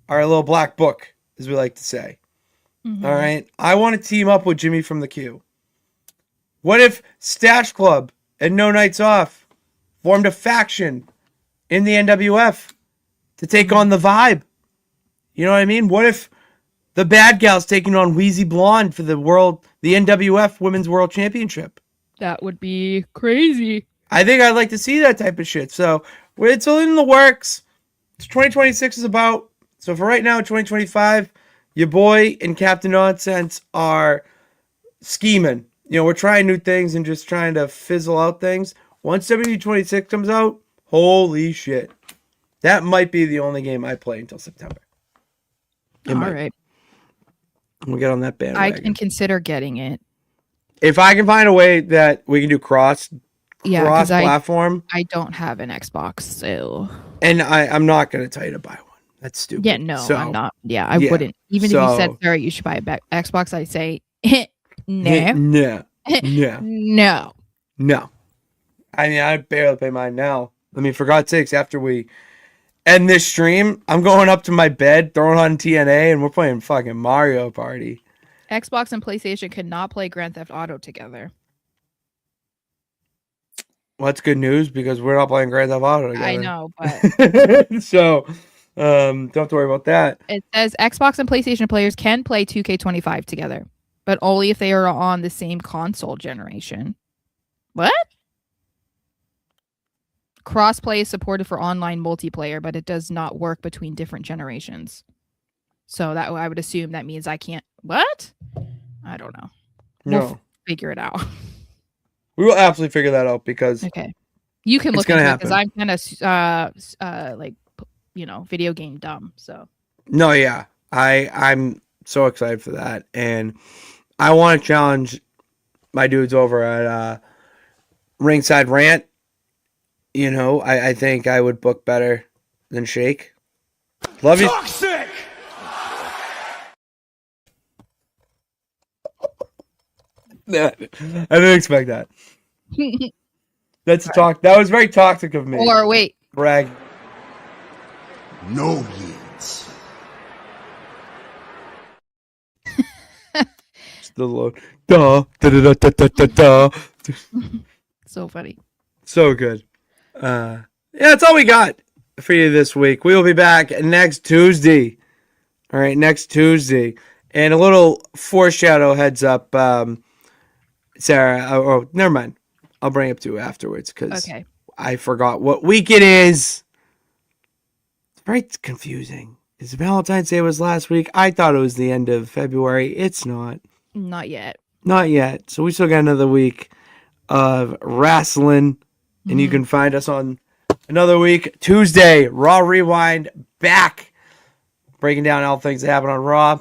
little black book, as we like to say. Mhm. All right, I want to team up with Jimmy from the Q. What if Stash Club and No Nights Off formed a faction in the NWF to take on the Vibe? You know what I mean? What if the Bad Gals taking on Wheezy Blonde for the NWF Women's World Championship? That would be crazy. I think I'd like to see that type of shit. So it's in the works. It's 2026 is about. So for right now, 2025, your boy and Captain Nonsense are scheming. You know, we're trying new things and just trying to fizzle out things. Once WWE26 comes out, holy shit. That might be the only game I play until September. All right. We'll get on that bandwagon. I can consider getting it. If I can find a way that we can do cross-platform. I don't have an Xbox, so. And I'm not going to tell you to buy one. That's stupid. Yeah, no, I'm not. Yeah, I wouldn't. Even if you said, Sarah, you should buy a Xbox, I'd say, no. No. No. I mean, I barely pay mine now. I mean, for God's sakes, after we end this stream, I'm going up to my bed, throwing on TNA, and we're playing fucking Mario Party. Xbox and PlayStation could not play Grand Theft Auto together. Well, that's good news because we're not playing Grand Theft Auto together. I know, but so don't have to worry about that. It says Xbox and PlayStation players can play 2K25 together, but only if they are on the same console generation. What? Crossplay is supported for online multiplayer, but it does not work between different generations. So that I would assume that means I can't. What? I don't know. We'll figure it out. We will absolutely figure that out because you can look into it because I'm kind of like video game dumb. So no, yeah, I'm so excited for that, and I want to challenge my dudes over at Ringside Rant. You know, I think I would book better than Shake. Love you. Toxic. I didn't expect that. That's talk. That was very toxic of me. Or wait, brag. No leads. Still low. Da da da da da da da. So funny. So good. Yeah, that's all we got for you this week. We will be back next Tuesday. All right, next Tuesday. And a little foreshadow heads up, Sarah. Oh, never mind. I'll bring it up to you afterwards because I forgot what week it is. It's very confusing. Is Valentine's Day was last week? I thought it was the end of February. It's not. Not yet. Not yet. So we still got another week of wrestling. And you can find us on another week, Tuesday, Raw Rewind, back, breaking down all things that happen on Raw.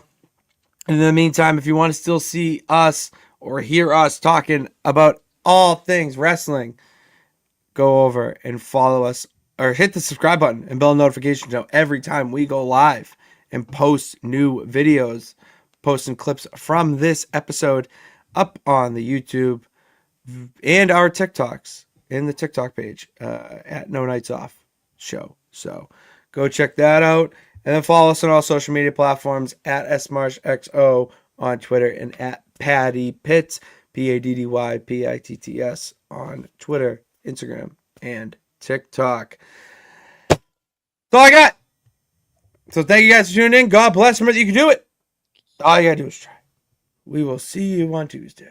And in the meantime, if you want to still see us or hear us talking about all things wrestling, go over and follow us or hit the subscribe button and bell notification so every time we go live and post new videos, posting clips from this episode up on the YouTube and our TikToks. In the TikTok page at No Nights Off Show. So go check that out. And then follow us on all social media platforms at SMarshXO on Twitter and at Paddy Pitts, PADDYPITTS on Twitter, Instagram, and TikTok. That's all I got. So thank you guys for tuning in. God bless. Remember that you can do it. All you got to do is try. We will see you on Tuesday.